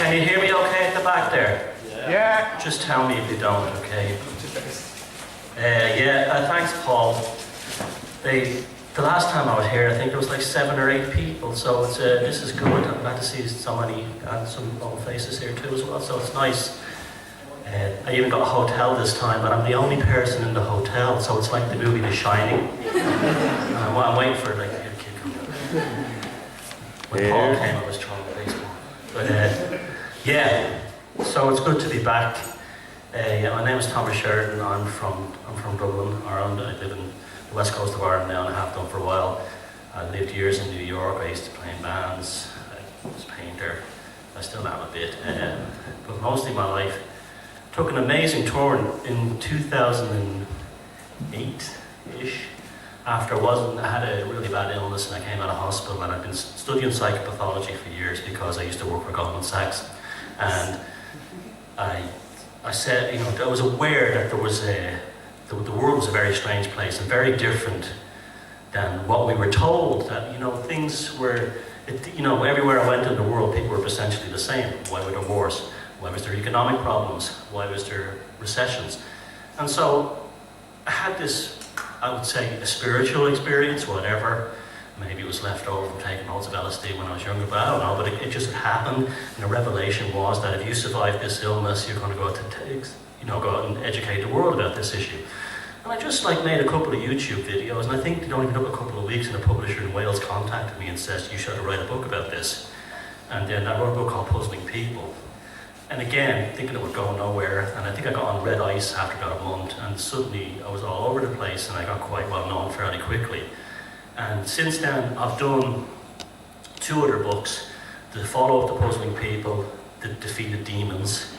Can you hear me okay at the back there? Yeah. Just tell me if you don't, okay? Thanks, Paul. The last time I was here, I think there was like 7 or 8 people, so it's this is good. I'm glad to see so many and some old faces here too as well, so it's nice. I even got a hotel this time, but I'm the only person in the hotel, so it's like the movie The Shining. I'm waiting for like a kid coming up. When Paul came, I was throwing the baseball. But so it's good to be back. My name is Thomas Sheridan. I'm from Dublin, Ireland. I live in the west coast of Ireland now and I have done for a while. I lived years in New York. I used to play in bands. I was a painter. I still am a bit. But mostly my life took an amazing turn in 2008-ish. After I had a really bad illness and I came out of hospital, and I've been studying psychopathology for years because I used to work for Goldman Sachs. And I said, I was aware that the world was a very strange place and very different than what we were told. That things were, everywhere I went in the world, people were essentially the same. Why were there wars? Why was there economic problems? Why was there recessions? And so I had this, I would say, a spiritual experience, whatever. Maybe it was left over from taking loads of LSD when I was younger, but I don't know. But it just happened, and the revelation was that if you survive this illness, you're going to go out and educate the world about this issue. And I just made a couple of YouTube videos, and I think it only took a couple of weeks, and a publisher in Wales contacted me and says, "You should write a book about this." And then I wrote a book called Puzzling People. And again, thinking it would go nowhere, and I think I got on red ice after about a month, and suddenly I was all over the place, and I got quite well known fairly quickly. And since then, I've done 2 other books: the follow-up to Puzzling People, the Defeated Demons,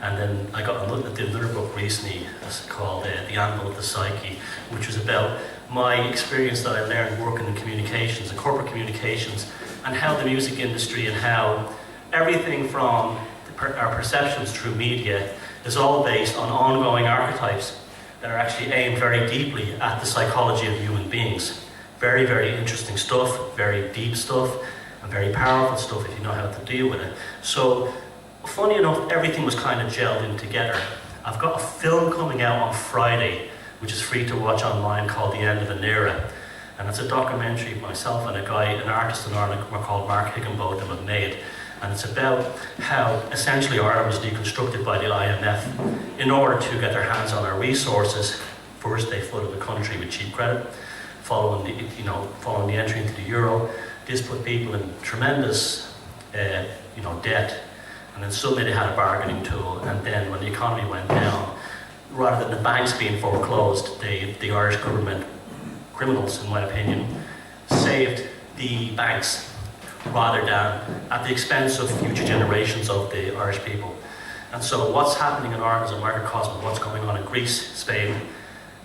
and then I did another book recently called The Anvil of the Psyche, which was about my experience that I learned working in communications and corporate communications, and how the music industry and how everything from our perceptions through media is all based on ongoing archetypes that are actually aimed very deeply at the psychology of human beings. Very, very interesting stuff, very deep stuff, and very powerful stuff if you know how to deal with it. So, funny enough, everything was kind of gelled in together. I've got a film coming out on Friday, which is free to watch online, called The End of an Era. And it's a documentary myself and an artist in Ireland called Mark Higginbotham have made. And it's about how essentially Ireland was deconstructed by the IMF in order to get their hands on our resources. First, they flooded the country with cheap credit. Following the entry into the euro, this put people in tremendous, debt. And then suddenly they had a bargaining tool. And then when the economy went down, rather than the banks being foreclosed, the Irish government, criminals in my opinion, saved the banks, rather than at the expense of future generations of the Irish people. And so what's happening in Ireland is a microcosm of what's going on in Greece, Spain,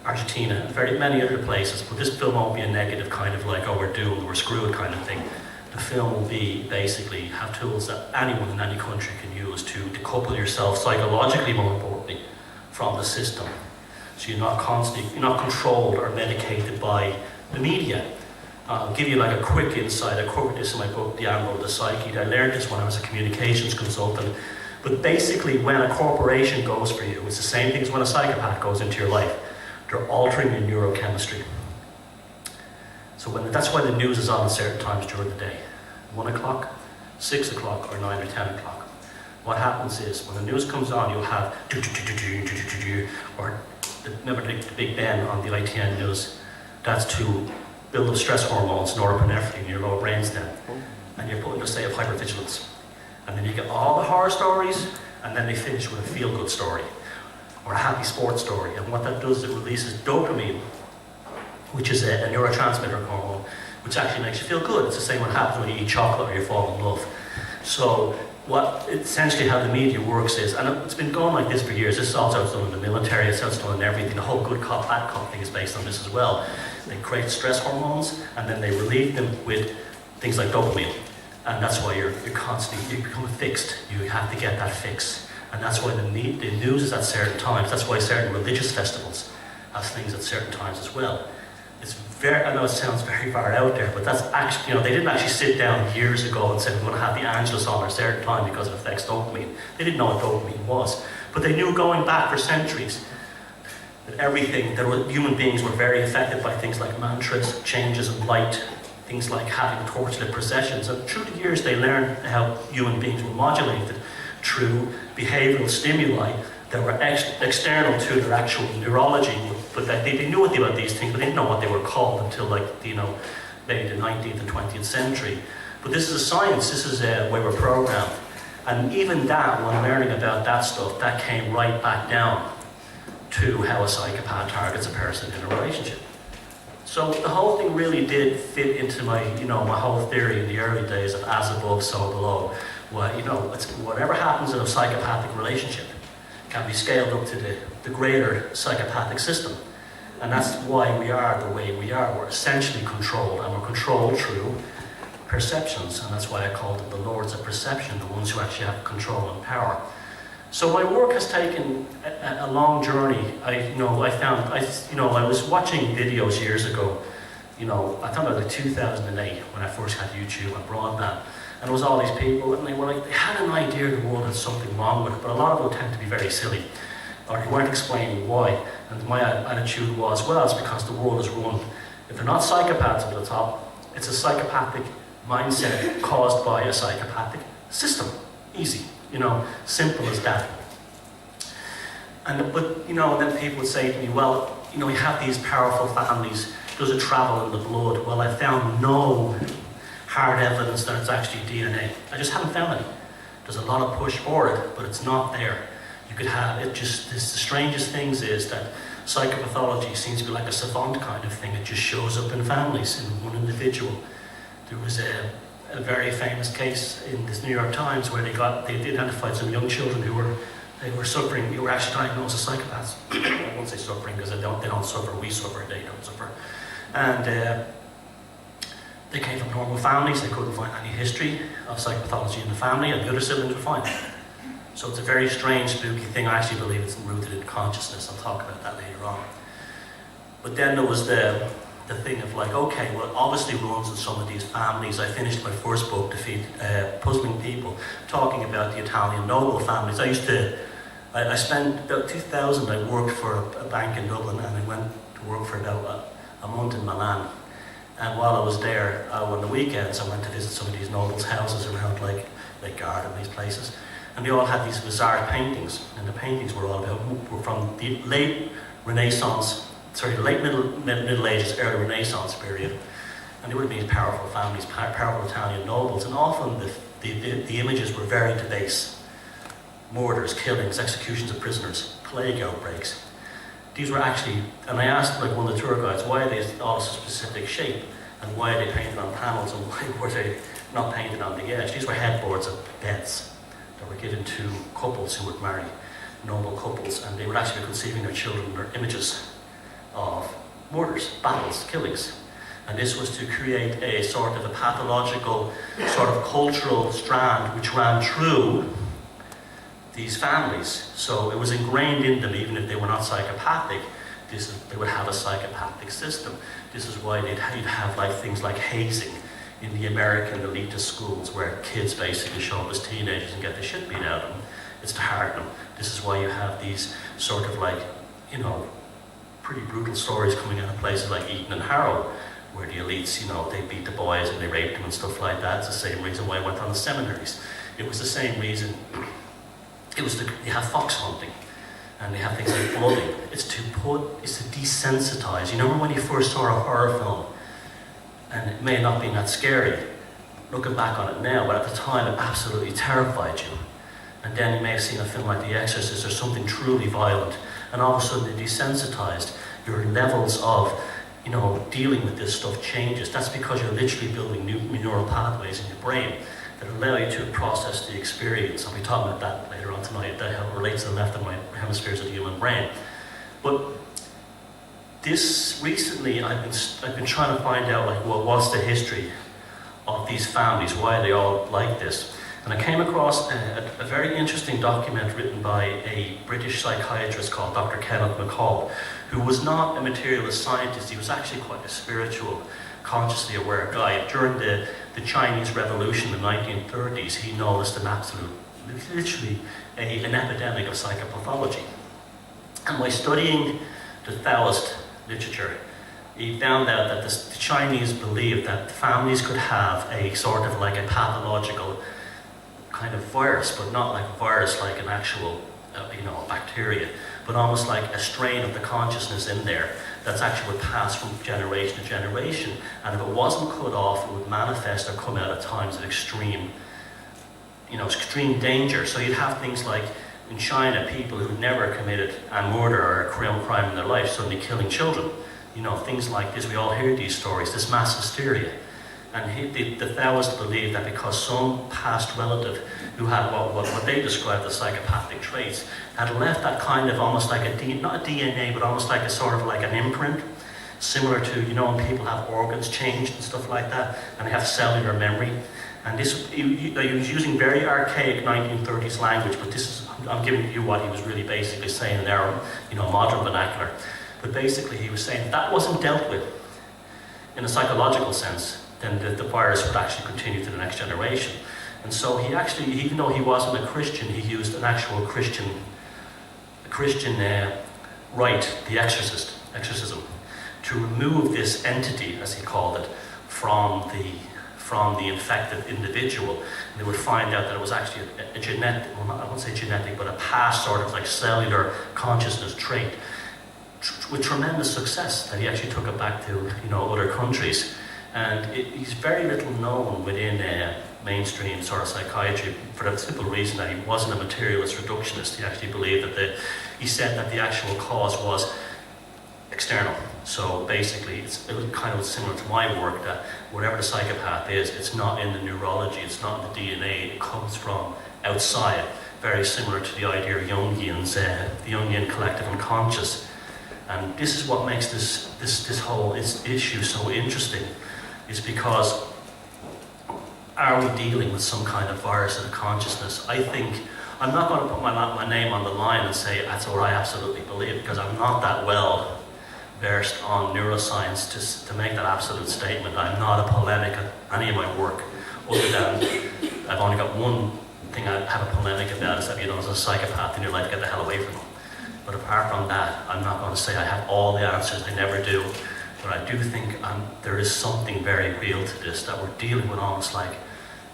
Argentina, and very many other places. But this film won't be a negative kind of we're doomed, we're screwed kind of thing. The film will be basically have tools that anyone in any country can use to decouple yourself psychologically, more importantly, from the system. So you're not controlled or medicated by the media. I'll give you a quick insight. I covered this in my book, The Anvil of the Psyche. I learned this when I was a communications consultant. But basically, when a corporation goes for you, it's the same thing as when a psychopath goes into your life. They're altering your neurochemistry. So that's why the news is on at certain times during the day. 1 o'clock, 6 o'clock, or 9 or 10 o'clock. What happens is, when the news comes on, you'll have or remember the Big Ben on the ITN news. That's to build up stress hormones, norepinephrine, in your lower brainstem, and you're put into a state of hypervigilance. And then you get all the horror stories, and then they finish with a feel-good story, or a happy sports story. And what that does is it releases dopamine, which is a neurotransmitter hormone, which actually makes you feel good. It's the same what happens when you eat chocolate or you fall in love. So essentially how the media works is, and it's been going like this for years. This is also done in the military, it's also done in everything. The whole good cop, bad cop thing is based on this as well. They create stress hormones, and then they relieve them with things like dopamine. And that's why you're constantly, you become fixed. You have to get that fix. And that's why the news is at certain times. That's why certain religious festivals has things at certain times as well. It's I know it sounds very far out there, but that's actually, they didn't actually sit down years ago and say we're going to have the Angelus on our certain time because it affects dopamine. They didn't know what dopamine was. But they knew going back for centuries that human beings were very affected by things like mantras, changes of light, things like having torchlit processions. And through the years they learned how human beings were modulated through behavioural stimuli that were external to their actual neurology, but that they knew about these things, but they didn't know what they were called until maybe the 19th and 20th century. But this is a science, this is a way we're programmed. And even that, when learning about that stuff, that came right back down to how a psychopath targets a person in a relationship. So the whole thing really did fit into my whole theory in the early days of as above, so below. Well, it's whatever happens in a psychopathic relationship can be scaled up to the greater psychopathic system. And that's why we are the way we are. We're essentially controlled, and we're controlled through perceptions, and that's why I called them the lords of perception, the ones who actually have control and power. So my work has taken a long journey. I was watching videos years ago, I thought about 2008 when I first had YouTube and broadband, and it was all these people, and they had an idea the world had something wrong with it, but a lot of them tend to be very silly, or they weren't explaining why. And my attitude was, well, it's because the world is run. If they're not psychopaths at the top, it's a psychopathic mindset caused by a psychopathic system. Easy, simple as that. But then people would say to me, well, you have these powerful families, does it travel in the blood? Well, I found no hard evidence that it's actually DNA. I just haven't found any. There's a lot of push for it, but it's not there. You could have it just, the strangest things is that psychopathology seems to be like a savant kind of thing. It just shows up in families, in one individual. There was a very famous case in this New York Times where they identified some young children who were suffering, who were actually diagnosed as psychopaths. I won't say suffering because they don't suffer, we suffer, they don't suffer. And they came from normal families, they couldn't find any history of psychopathology in the family, and the other siblings were fine. So it's a very strange, spooky thing. I actually believe it's rooted in consciousness. I'll talk about that later on. But then there was the thing of okay, well, obviously runs in some of these families. I finished my first book, Defeat Puzzling People, talking about the Italian noble families. I spent about 2000, I worked for a bank in Dublin, and I went to work for about a month in Milan. And while I was there, on the weekends, I went to visit some of these nobles' houses around Lake Garda and these places. And they all had these bizarre paintings, and the paintings were all were from the late Middle Ages, early Renaissance period. And they would have been these powerful families, powerful Italian nobles, and often the images were very debased. Murders, killings, executions of prisoners, plague outbreaks. These were actually, and I asked one of the tour guides, why are they all such a specific shape? And why are they painted on panels, and why were they not painted on the edge? These were headboards of beds that were given to couples who would marry, noble couples, and they would actually be conceiving their children in their images of murders, battles, killings. And this was to create a sort of a pathological, sort of cultural strand which ran through these families. So it was ingrained in them, even if they were not psychopathic, they would have a psychopathic system. This is why you'd have things like hazing in the American elitist schools, where kids basically show up as teenagers and get the shit beat out of them. It's to harden them. This is why you have these sort of pretty brutal stories coming out of places like Eton and Harrow, where the elites, they beat the boys and they raped them and stuff like that. It's the same reason why I went on the seminaries. It was the same reason. You have fox hunting, and they have things like blooding. It's to desensitize. You remember when you first saw a horror film, and it may not be that scary, looking back on it now, but at the time it absolutely terrified you. And then you may have seen a film like The Exorcist or something truly violent, and all of a sudden you're desensitized. Your levels of, dealing with this stuff changes. That's because you're literally building new neural pathways in your brain that allow you to process the experience. I'll be talking about that later on tonight, how it relates to the left and right hemispheres of the human brain. But this recently, I've been trying to find out, what's the history of these families? Why are they all like this? And I came across a very interesting document written by a British psychiatrist called Dr. Kenneth McCall, who was not a materialist scientist. He was actually quite a spiritual, consciously aware guy. During the Chinese Revolution in the 1930s, he noticed literally an epidemic of psychopathology. And by studying the Taoist literature, he found out that the Chinese believed that families could have a sort of like a pathological kind of virus, but not like a virus like an actual, bacteria, but almost like a strain of the consciousness in there that's actually would pass from generation to generation. And if it wasn't cut off, it would manifest or come out at times of extreme danger. So you'd have things like in China, people who never committed a murder or a crime in their life suddenly killing children. Things like this. We all hear these stories, this mass hysteria. And the Taoists believed that because some past relative who had what they described as psychopathic traits had left that kind of almost like not a DNA, but almost like a sort of like an imprint, similar to, when people have organs changed and stuff like that, and they have cellular memory. And he was using very archaic 1930s language, but I'm giving you what he was really basically saying in our, modern vernacular. But basically he was saying that wasn't dealt with in a psychological sense, then the virus would actually continue to the next generation. And so he actually, even though he wasn't a Christian, he used an actual Christian rite, the exorcism, to remove this entity, as he called it, from the infected individual. And they would find out that it was actually a genetic, well, I won't say genetic, but a past sort of like cellular consciousness trait, with tremendous success that he actually took it back to, other countries. And he's very little known within mainstream sort of psychiatry for the simple reason that he wasn't a materialist reductionist. He actually believed that he said that the actual cause was external. So basically, it was kind of similar to my work, that whatever the psychopath is, it's not in the neurology, it's not in the DNA, it comes from outside. Very similar to the idea of Jungian's, the Jungian collective unconscious. And this is what makes this whole issue so interesting, is because are we dealing with some kind of virus of the consciousness? I think, I'm not going to put my name on the line and say that's what I absolutely believe, because I'm not that well versed on neuroscience to make that absolute statement. I'm not a polemic at any of my work, other than I've only got one thing I have a polemic about, is that, as a psychopath in your life, get the hell away from them. But apart from that, I'm not going to say I have all the answers, I never do. But I do think there is something very real to this, that we're dealing with almost like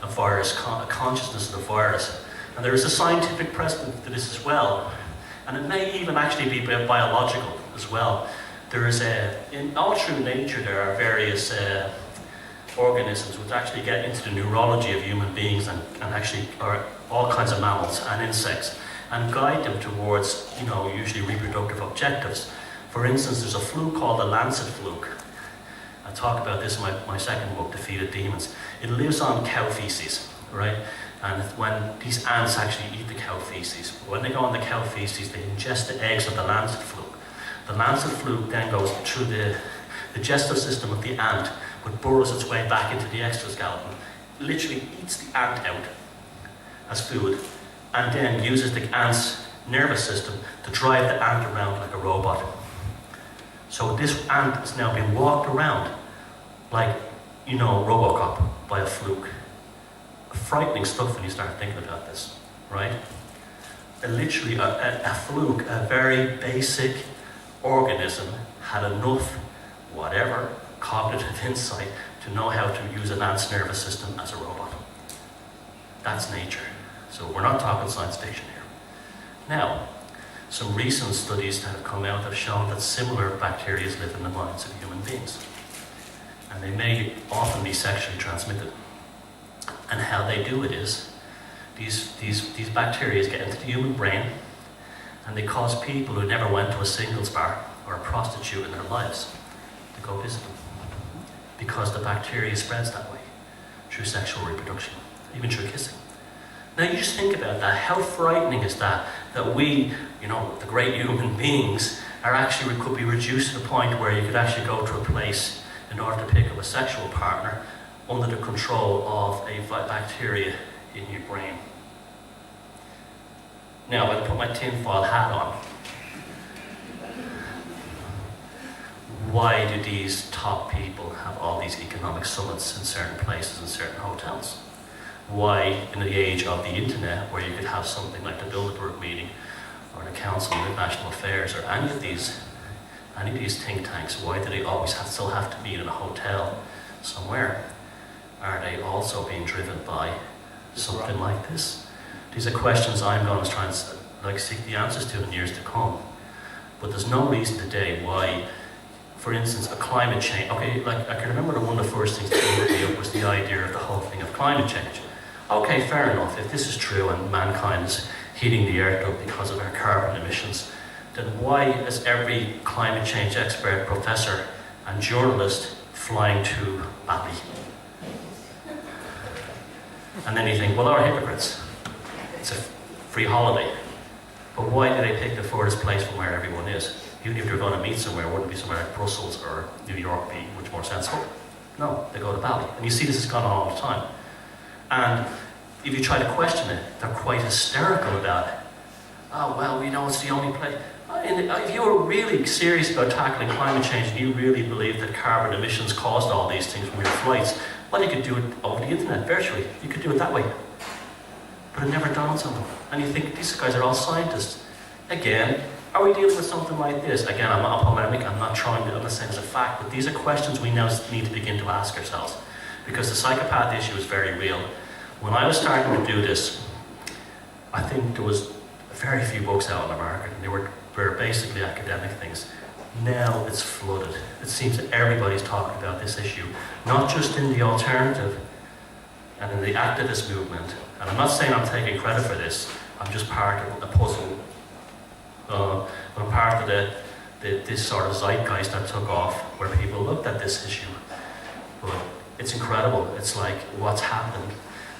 a virus, a consciousness of the virus. And there is a scientific precedent to this as well. And it may even actually be biological as well. There is in all through nature, there are various organisms which actually get into the neurology of human beings and actually are all kinds of mammals and insects, and guide them towards, usually reproductive objectives. For instance, there's a fluke called the lancet fluke. I talk about this in my second book, Defeated Demons. It lives on cow feces, right? And when these ants actually eat the cow feces, when they go on the cow feces, they ingest the eggs of the lancet fluke. The lancet fluke then goes through the digestive system of the ant, but burrows its way back into the exoskeleton, literally eats the ant out as food, and then uses the ant's nervous system to drive the ant around like a robot. So this ant is now being walked around like, Robocop by a fluke. Frightening stuff when you start thinking about this, right? Literally, a fluke, a very basic organism, had enough, whatever, cognitive insight to know how to use an ant's nervous system as a robot. That's nature. So we're not talking science fiction here. Now, some recent studies that have come out have shown that similar bacteria live in the minds of human beings. And they may often be sexually transmitted. And how they do it is, these bacteria get into the human brain, and they cause people who never went to a singles bar or a prostitute in their lives to go visit them. Because the bacteria spreads that way, through sexual reproduction, even through kissing. Now you just think about that. How frightening is that? That we, the great human beings, are actually, could be reduced to the point where you could actually go to a place in order to pick up a sexual partner under the control of a bacteria in your brain. Now, if I put my tinfoil hat on, why do these top people have all these economic summits in certain places and certain hotels? Why, in the age of the internet, where you could have something like the Bilderberg meeting or the Council on International Affairs or any of these think tanks, why do they always still have to meet in a hotel somewhere? Are they also being driven by something like this? These are questions I'm going to try and seek the answers to in years to come. But there's no reason today why, for instance, a climate change. Okay, like I can remember one of the first things that woke me up was the idea of the whole thing of climate change. Okay, fair enough. If this is true and mankind is heating the earth up because of our carbon emissions, then why is every climate change expert, professor, and journalist flying to Bali? And then you think, well, they're hypocrites. It's a free holiday. But why do they pick the furthest place from where everyone is? Even if you're going to meet somewhere, wouldn't it be somewhere like Brussels or New York be much more sensible? No, they go to Bali. And you see this has gone on all the time. And if you try to question it, they're quite hysterical about it. Oh, well, it's the only place. If you were really serious about tackling climate change and you really believe that carbon emissions caused all these things from your flights, well, you could do it over the internet, virtually. You could do it that way. But it never dawns on them. And you think, these guys are all scientists. Again, are we dealing with something like this? Again, I'm not polemic, I'm not saying it's a fact, but these are questions we now need to begin to ask ourselves. Because the psychopath issue is very real. When I was starting to do this, I think there was very few books out on the market, and they were basically academic things. Now it's flooded. It seems that everybody's talking about this issue, not just in the alternative and in the activist movement. And I'm not saying I'm taking credit for this, I'm just part of a puzzle. I'm part of this sort of zeitgeist that took off, where people looked at this issue. But it's incredible. It's like, what's happened?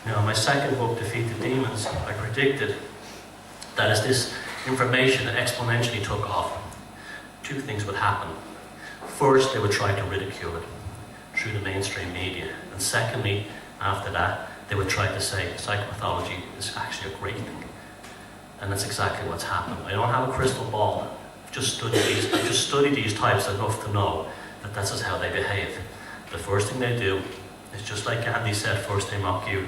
Now, in my second book, Defeat the Demons, I predicted that as this information exponentially took off, two things would happen. First, they would try to ridicule it through the mainstream media. And secondly, after that, they would try to say psychopathology is actually a great thing. And that's exactly what's happened. I don't have a crystal ball. I've just studied these types enough to know that this is how they behave. The first thing they do is just like Gandhi said, first they mock you,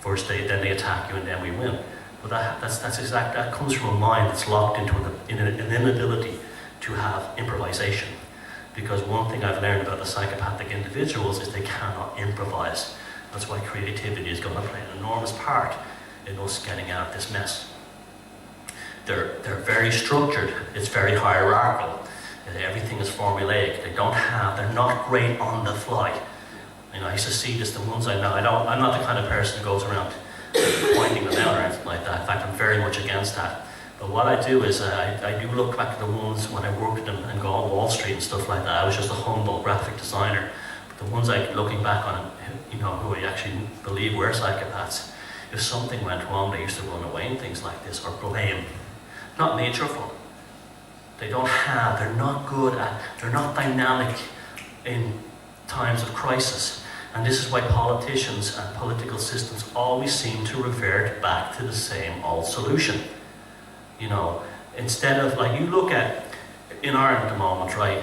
then they attack you, and then we win. But that comes from a mind that's locked into an inability to have improvisation. Because one thing I've learned about the psychopathic individuals is they cannot improvise. That's why creativity is going to play an enormous part in us getting out of this mess. They're very structured. It's very hierarchical. Everything is formulaic. They're not great on the fly. I used to see this, the ones I know. I'm not the kind of person who goes around pointing them out or anything like that. In fact, I'm very much against that. But what I do is I do look back at the ones when I worked with them and go on Wall Street and stuff like that. I was just a humble graphic designer. But the ones looking back on, who I actually believe were psychopaths, if something went wrong, they used to run away and things like this, or blame. Not matureful. They're not good they're not dynamic in times of crisis. And this is why politicians and political systems always seem to revert back to the same old solution. Instead of, you look at, in Ireland at the moment, right,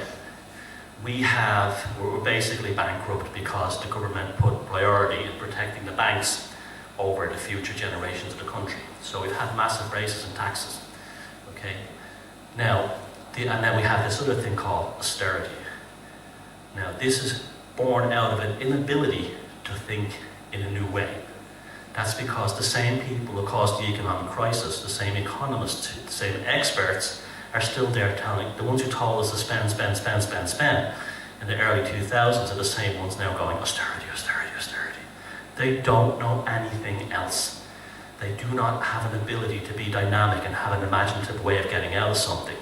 we're basically bankrupt because the government put priority in protecting the banks over the future generations of the country. So we've had massive raises in taxes, okay? Now, and then we have this other thing called austerity. Now, this is born out of an inability to think in a new way. That's because the same people who caused the economic crisis, the same economists, the same experts, are still there telling, the ones who told us to spend in the early 2000s are the same ones now going, austerity, austerity, austerity. They don't know anything else. They do not have an ability to be dynamic and have an imaginative way of getting out of something.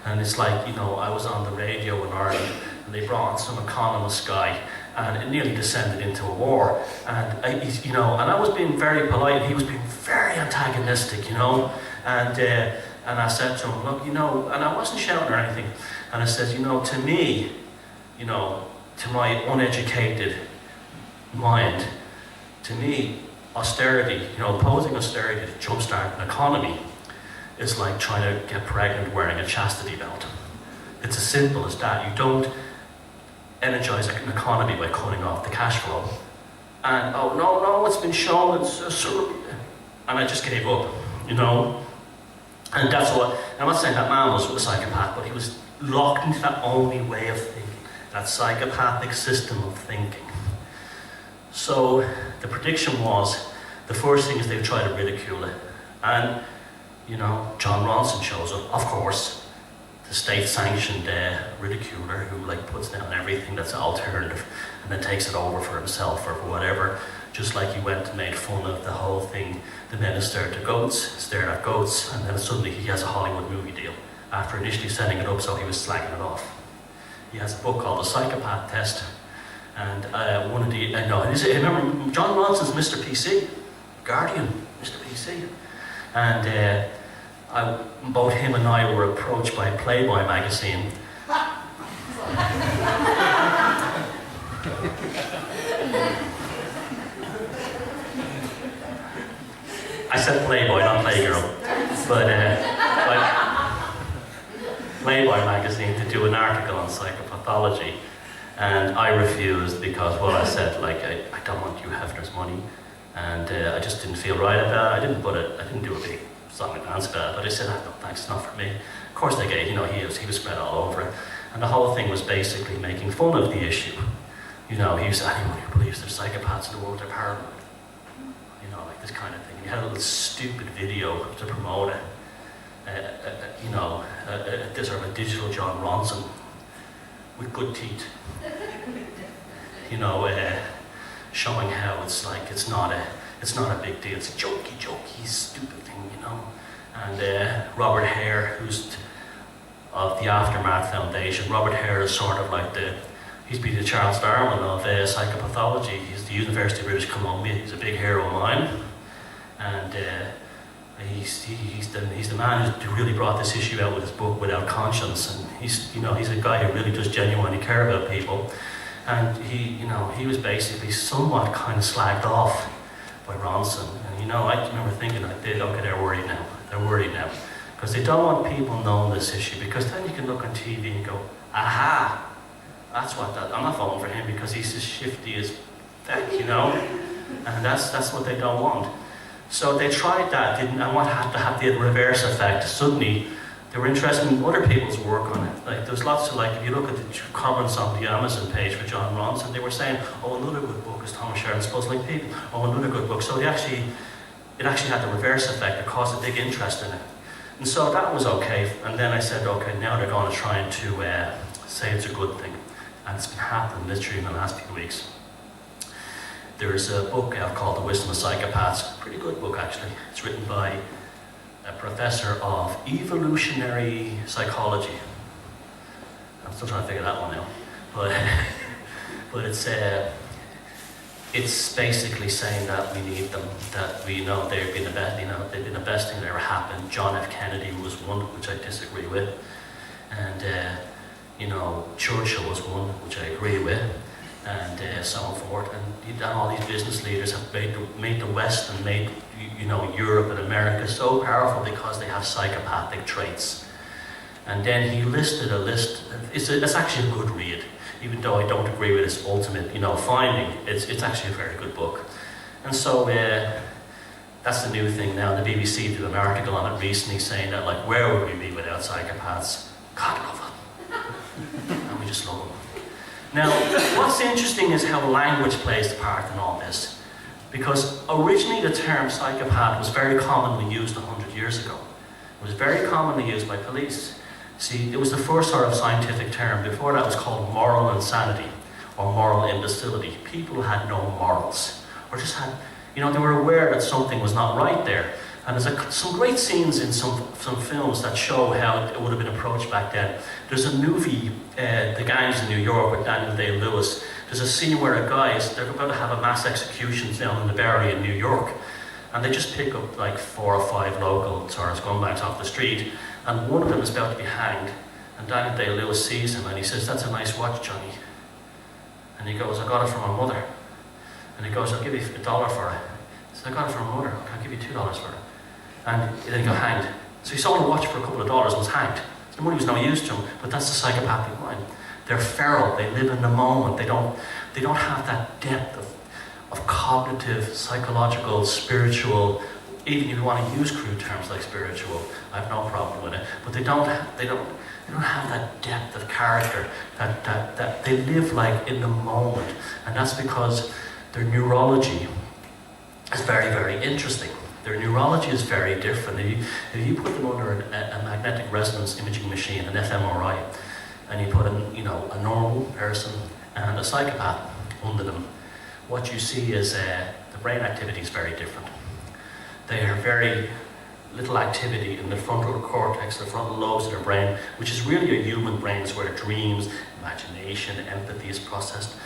And it's like, I was on the radio in Ireland, and they brought on some economist guy, and it nearly descended into a war. And I was being very polite, and he was being very antagonistic, and I said to him, look, and I wasn't shouting or anything, and I said, to me, to my uneducated mind, to me, austerity, opposing austerity to jumpstart an economy is like trying to get pregnant wearing a chastity belt. It's as simple as that. You don't energize an economy by cutting off the cash flow. And, oh, no, it's been shown, and I just gave up, And that's what, I'm not saying that man was a psychopath, but he was locked into that only way of thinking, that psychopathic system of thinking. So the prediction was, the first thing is they would try to ridicule it. And, John Ronson shows up, of course, the state-sanctioned ridiculer who puts down everything that's alternative and then takes it over for himself or for whatever, just like he went and made fun of the whole thing. The men stared at goats, and then suddenly he has a Hollywood movie deal after initially setting it up so he was slagging it off. He has a book called The Psychopath Test, and one of the, remember John Ronson's Mr. PC, Guardian, Mr. PC, and both him and I were approached by Playboy magazine. I said Playboy, not Playgirl, but Playboy magazine to do an article on psychopathology, and I refused because, well, I said, I don't want you Hefner's money, and I just didn't feel right about it. I didn't do a big song and dance about it, but I said, no, thanks, it's not for me. Of course they gave, he was spread all over it, and the whole thing was basically making fun of the issue. He said, anyone who believes there's psychopaths in the world, they're paranoid. This kind of thing. He had a little stupid video to promote it. This sort of a digital John Ronson with good teeth. Showing how it's not a big deal. It's a jokey, stupid thing, And Robert Hare, who's of the Aftermath Foundation. Robert Hare is sort of like he's been the Charles Darwin of psychopathology. He's the University of British Columbia. He's a big hero of mine. And he's the man who really brought this issue out with his book Without Conscience, and he's a guy who really does genuinely care about people, and he was basically somewhat kind of slagged off by Ronson, and I remember thinking okay, they're worried now, because they don't want people knowing this issue, because then you can look on TV and go, aha, I'm not voting for him because he's as shifty as feck, and that's what they don't want. So they tried that, and what had to have the reverse effect. Suddenly, they were interested in other people's work on it. There's lots of if you look at the comments on the Amazon page for John Ronson, they were saying, oh, another good book is Thomas Sheridan's Puzzling People. Oh, another good book. So it actually had the reverse effect. It caused a big interest in it. And so that was okay. And then I said, okay, now they're going to try to say it's a good thing. And it's been happening literally in the last few weeks. There's a book out called The Wisdom of Psychopaths. Pretty good book, actually. It's written by a professor of evolutionary psychology. I'm still trying to figure that one out. But it's basically saying that we need them, that we know they've been the best, they've been the best thing that ever happened. John F. Kennedy was one, which I disagree with. And, Churchill was one, which I agree with. And so on forth, and all these business leaders have made the West and made Europe and America so powerful because they have psychopathic traits. And then he listed a list. It's actually a good read, even though I don't agree with his ultimate finding. It's actually a very good book. And so that's the new thing now. The BBC did an article on it recently saying that where would we be without psychopaths? God love them, and we just love them. Now, what's interesting is how language plays the part in all this. Because originally the term psychopath was very commonly used 100 years ago. It was very commonly used by police. See, it was the first sort of scientific term. Before that, it was called moral insanity or moral imbecility. People who had no morals, or just had, they were aware that something was not right there. And there's some great scenes in some films that show how it would have been approached back then. There's a movie, The Gangs in New York, with Daniel Day-Lewis. There's a scene where they're about to have a mass execution down in the Barry in New York. And they just pick up 4 or 5 local scumbags off the street. And one of them is about to be hanged. And Daniel Day-Lewis sees him and he says, "That's a nice watch, Johnny." And he goes, "I got it from my mother." And he goes, "I'll give you $1 for it." So I got it from my mother. I'll give you $2 for it. And then he got hanged. So he sold a watch for a couple of dollars and was hanged. So the money was no use to him, but that's the psychopathic mind. They're feral, they live in the moment, they don't have that depth of cognitive, psychological, spiritual, even if you want to use crude terms like spiritual, I have no problem with it, but they don't have that depth of character, that they live like in the moment, and that's because their neurology is very, very interesting. Their neurology is very different. If you put them under a magnetic resonance imaging machine, an fMRI, and you put a normal person and a psychopath under them, what you see is the brain activity is very different. They have very little activity in the frontal cortex, the frontal lobes of their brain, which is really a human brain. It's where dreams, imagination, empathy is processed,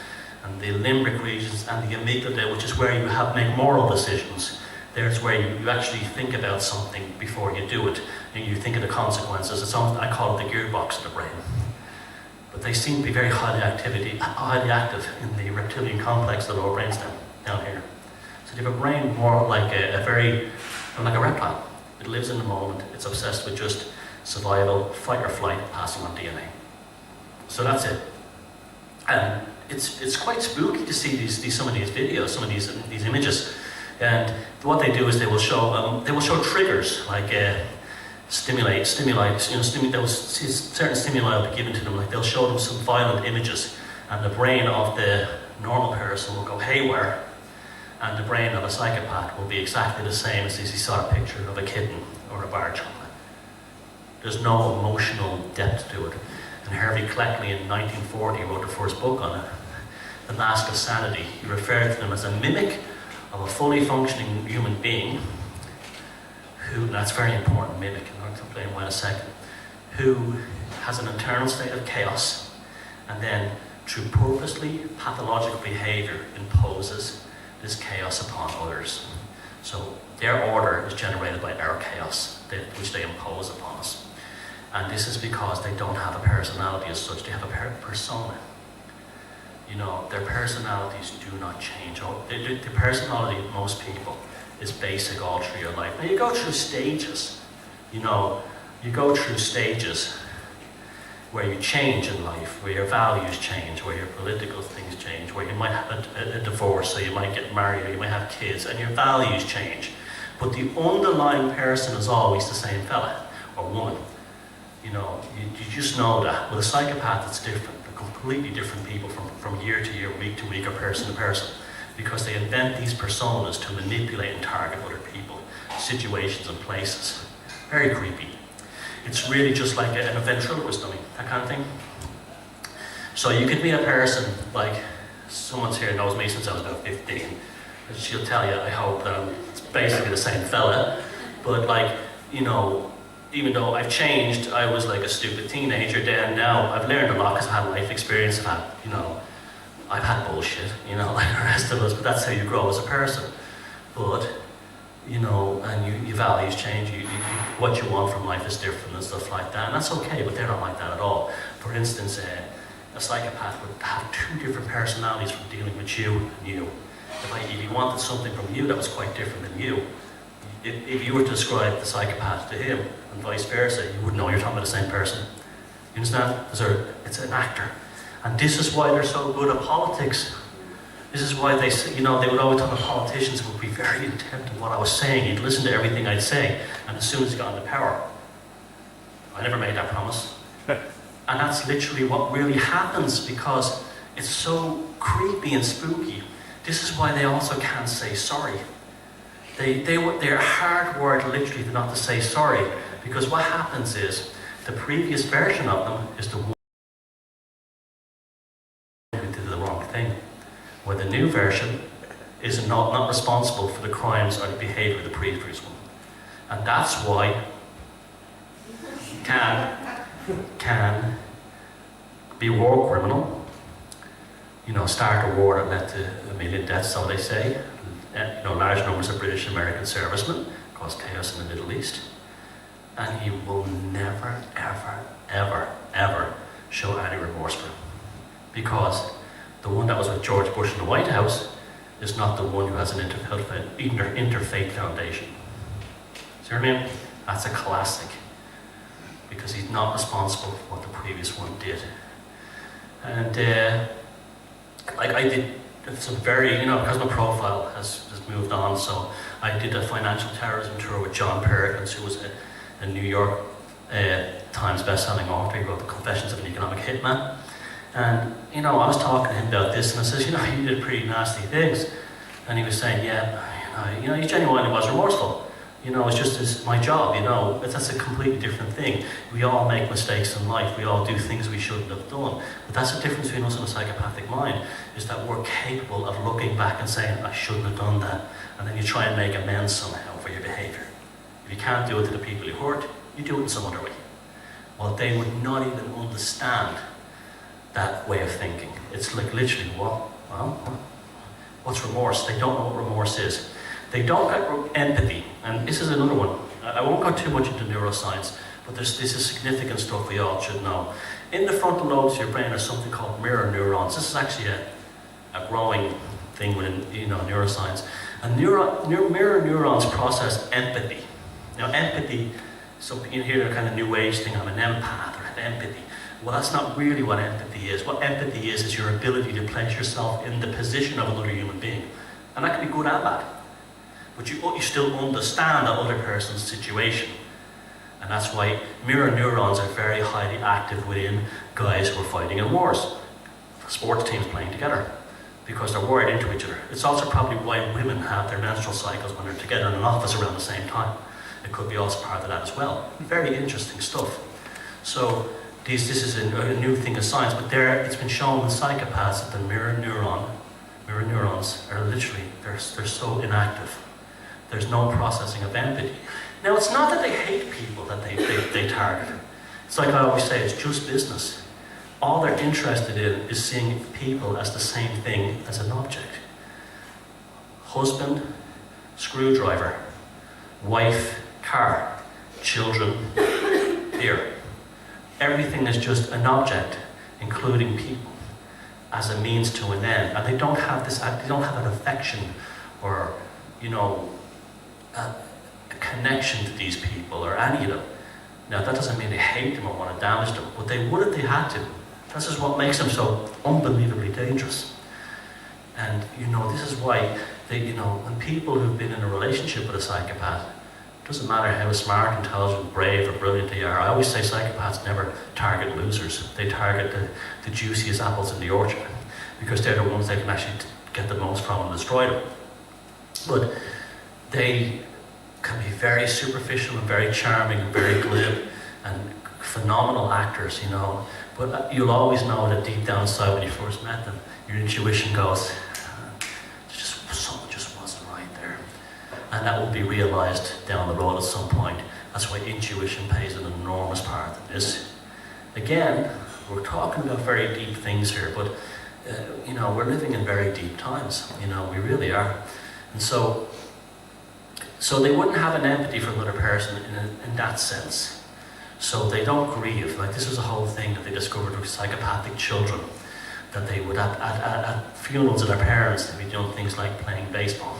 and the limbic regions and the amygdala, which is where you make moral decisions. There's where you actually think about something before you do it, and you think of the consequences. It's almost, I call it the gearbox of the brain. But they seem to be very highly active in the reptilian complex, the lower brainstem down here. So they have a brain more like like a reptile. It lives in the moment. It's obsessed with just survival, fight or flight, passing on DNA. So that's it. And it's quite spooky to see some of these videos, some of these images. And what they do is they will show triggers like stimuli. Certain stimuli will be given to them. Like they'll show them some violent images, and the brain of the normal person will go haywire, and the brain of a psychopath will be exactly the same as if he saw a picture of a kitten or a bar chocolate. There's no emotional depth to it. And Hervey Cleckley in 1940 wrote the first book on it, The Mask of Sanity. He referred to them as a mimic of a fully functioning human being who, and that's very important, mimic, and I'll explain why in a second, who has an internal state of chaos and then through purposely pathological behavior imposes this chaos upon others. So their order is generated by our chaos, which they impose upon us. And this is because they don't have a personality as such, they have a persona. You know, their personalities do not change. The personality of most people is basic all through your life. Now you go through stages, you go through stages where you change in life, where your values change, where your political things change, where you might have a divorce, or you might get married, or you might have kids, and your values change. But the underlying person is always the same fella or woman. You just know that. With a psychopath, it's different. They're completely different people from year to year, week to week, or person to person, because they invent these personas to manipulate and target other people, situations and places. Very creepy. It's really just like a ventriloquist dummy, that kind of thing. So you could meet a person, like someone's here knows me since I was about 15, and she'll tell you, I hope, that it's basically the same fella, but like, even though I've changed, I was like a stupid teenager then. Now I've learned a lot because I had life experience. I've had bullshit, like the rest of us. But that's how you grow as a person. But and your values change. What you want from life is different and stuff like that. And that's okay. But they're not like that at all. For instance, a psychopath would have two different personalities from dealing with you and you. If he wanted something from you that was quite different than you. If you were to describe the psychopath to him and vice versa, you wouldn't know you're talking about the same person. You understand? It's an actor. And this is why they're so good at politics. This is why they would always tell the politicians would be very intent on what I was saying. He'd listen to everything I'd say, and as soon as he got into power, I never made that promise. And that's literally what really happens because it's so creepy and spooky. This is why they also can't say sorry. They're hardwired literally not to say sorry, because what happens is the previous version of them is the one who did the wrong thing, where the new version is not responsible for the crimes or the behavior of the previous one. And that's why can be a war criminal, start a war that led to 1 million deaths, so they say. Large numbers of British and American servicemen, caused chaos in the Middle East, and he will never, ever, ever, ever show any remorse for him. Because the one that was with George Bush in the White House is not the one who has an interfaith foundation. See what I mean? That's a classic, because he's not responsible for what the previous one did. And like I did some very, because my profile has moved on, so I did a financial terrorism tour with John Perkins, who was a New York Times best-selling author. He wrote The Confessions of an Economic Hitman. And, I was talking to him about this, and I says, you did pretty nasty things. And he was saying, yeah, he genuinely was remorseful. It's my job, that's a completely different thing. We all make mistakes in life, we all do things we shouldn't have done. But that's the difference between us and a psychopathic mind, is that we're capable of looking back and saying, I shouldn't have done that. And then you try and make amends somehow for your behaviour. If you can't do it to the people you hurt, you do it in some other way. Well, they would not even understand that way of thinking. It's like literally, what's remorse? They don't know what remorse is. They don't get empathy, and this is another one. I won't go too much into neuroscience, but this is significant stuff we all should know. In the frontal lobes of your brain are something called mirror neurons. This is actually a growing thing within neuroscience. And mirror neurons process empathy. Now empathy, so you hear the kind of new age thing, I'm an empath or have empathy. Well, that's not really what empathy is. What empathy is your ability to place yourself in the position of another human being. And that can be good and bad. But you still understand that other person's situation. And that's why mirror neurons are very highly active within guys who are fighting in wars. Sports teams playing together, because they're wired into each other. It's also probably why women have their menstrual cycles when they're together in an office around the same time. It could be also part of that as well. Very interesting stuff. So this is a new thing of science, but it's been shown in psychopaths that the mirror neurons are literally, they're so inactive. There's no processing of empathy. Now, it's not that they hate people that they target. It's like I always say, it's just business. All they're interested in is seeing people as the same thing as an object. Husband, screwdriver, wife, car, children, here. Everything is just an object, including people, as a means to an end. And they don't have an affection or, a connection to these people or any of them. Now that doesn't mean they hate them or want to damage them, but they would if they had to. This is what makes them so unbelievably dangerous. And this is why when people who've been in a relationship with a psychopath, it doesn't matter how smart, intelligent, brave or brilliant they are. I always say psychopaths never target losers. They target the juiciest apples in the orchard, because they're the ones they can actually get the most from and destroy them. But they can be very superficial and very charming and very glib and phenomenal actors, But you'll always know that deep down inside when you first met them, your intuition goes, something just wasn't right there. And that will be realised down the road at some point. That's why intuition plays an enormous part in this. Again, we're talking about very deep things here, but we're living in very deep times. We really are. And so they wouldn't have an empathy for another person in that sense. So they don't grieve. Like, this was a whole thing that they discovered with psychopathic children, that they would at funerals of their parents, they'd be doing things like playing baseball.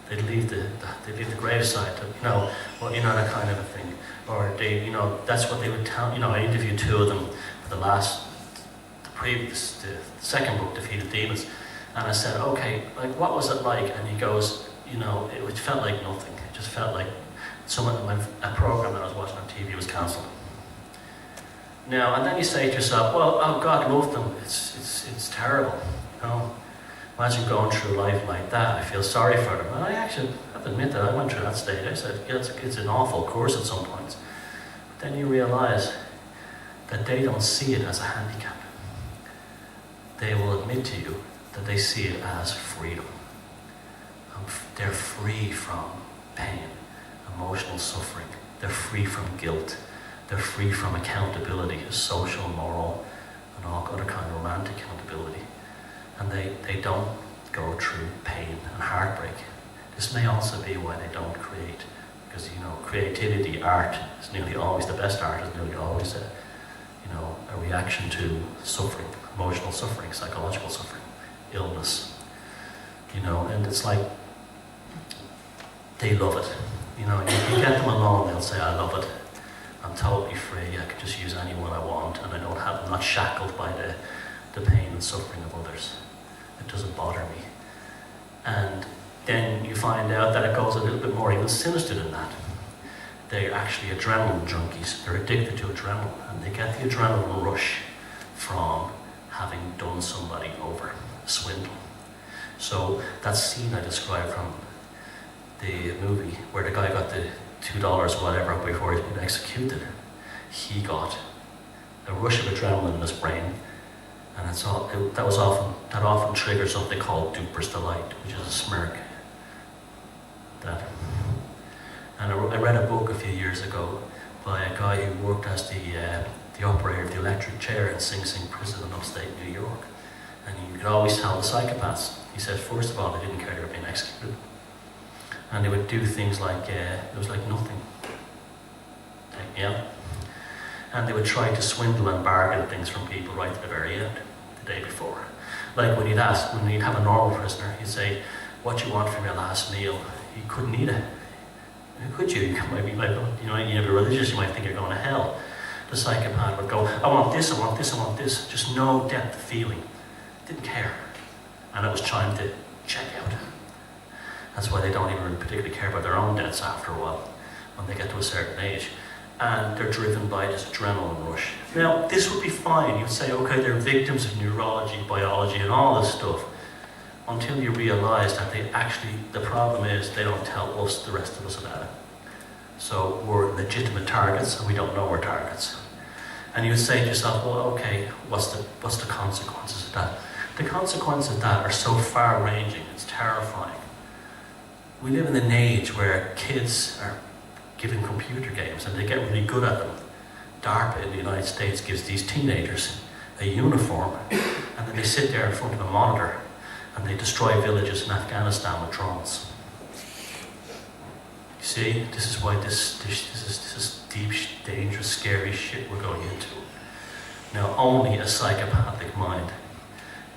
They'd leave the graveside to, that kind of a thing. Or that's what they would tell. I interviewed two of them for the second book, Defeated Demons, and I said, okay, like, what was it like? And he goes, it felt like nothing. It just felt like a program that I was watching on TV was cancelled. Now, and then you say to yourself, well, oh, God loved them. It's terrible, Imagine going through life like that. I feel sorry for them. And I actually have to admit that I went through that stage. I said, yeah, it's an awful course at some points. But then you realise that they don't see it as a handicap. They will admit to you that they see it as freedom. They're free from pain, emotional suffering. They're free from guilt. They're free from accountability, social, moral, and all other kind of romantic accountability. And they don't go through pain and heartbreak. This may also be why they don't create, because creativity, art is nearly always, the best art is nearly always a reaction to suffering, emotional suffering, psychological suffering, illness. you know, and it's like, they love it. You know, you get them alone, they'll say, I love it. I'm totally free, I can just use anyone I want, and I'm not shackled by the pain and suffering of others. It doesn't bother me. And then you find out that it goes a little bit more even sinister than that. They're actually adrenaline junkies. They're addicted to adrenaline, and they get the adrenaline rush from having done somebody over, a swindle. So that scene I described from the movie, where the guy got the $2 or whatever before he's been executed, he got a rush of adrenaline in his brain, and that often triggers something called duper's delight, which is a smirk. And I read a book a few years ago by a guy who worked as the operator of the electric chair in Sing Sing prison in upstate New York. And you could always tell the psychopaths. He said, first of all, they didn't care they were being executed. And they would do things like, it was like nothing. Yeah. And they would try to swindle and bargain things from people right to the very end, the day before. Like when you'd have a normal prisoner, he'd say, what do you want from your last meal? You couldn't eat it. Could you? You might be like, you know, you're religious, you might think you're going to hell. The psychopath would go, I want this, I want this, I want this. Just no depth of feeling. Didn't care. And it was time to check out. That's why they don't even particularly care about their own deaths after a while, when they get to a certain age. And they're driven by this adrenaline rush. Now, this would be fine. You'd say, okay, they're victims of neurology, biology, and all this stuff, until you realise that the problem is they don't tell us, the rest of us, about it. So we're legitimate targets, and we don't know we're targets. And you would say to yourself, well, okay, what's the consequences of that? The consequences of that are so far-ranging, it's terrifying. We live in an age where kids are given computer games, and they get really good at them. DARPA in the United States gives these teenagers a uniform, and then they sit there in front of a monitor, and they destroy villages in Afghanistan with drones. You see, this is why this is deep, dangerous, scary shit we're going into. Now, only a psychopathic mind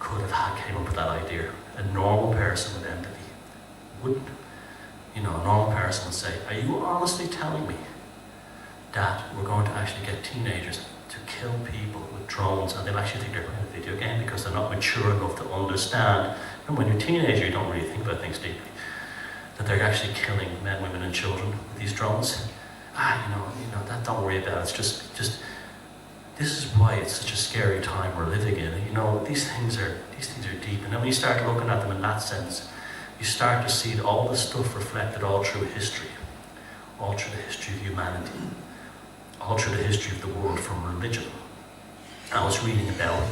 could have came up with that idea. A normal person with empathy wouldn't. You know, a normal person would say, are you honestly telling me that we're going to actually get teenagers to kill people with drones, and they'll actually think they're playing a video game because they're not mature enough to understand? And when you're a teenager, you don't really think about things deeply. That they're actually killing men, women, and children with these drones. You know, that don't worry about it. It's just this is why it's such a scary time we're living in. You know, these things are deep, and then when you start looking at them in that sense, you start to see all the stuff reflected all through history, all through the history of humanity, all through the history of the world from religion. I was reading about,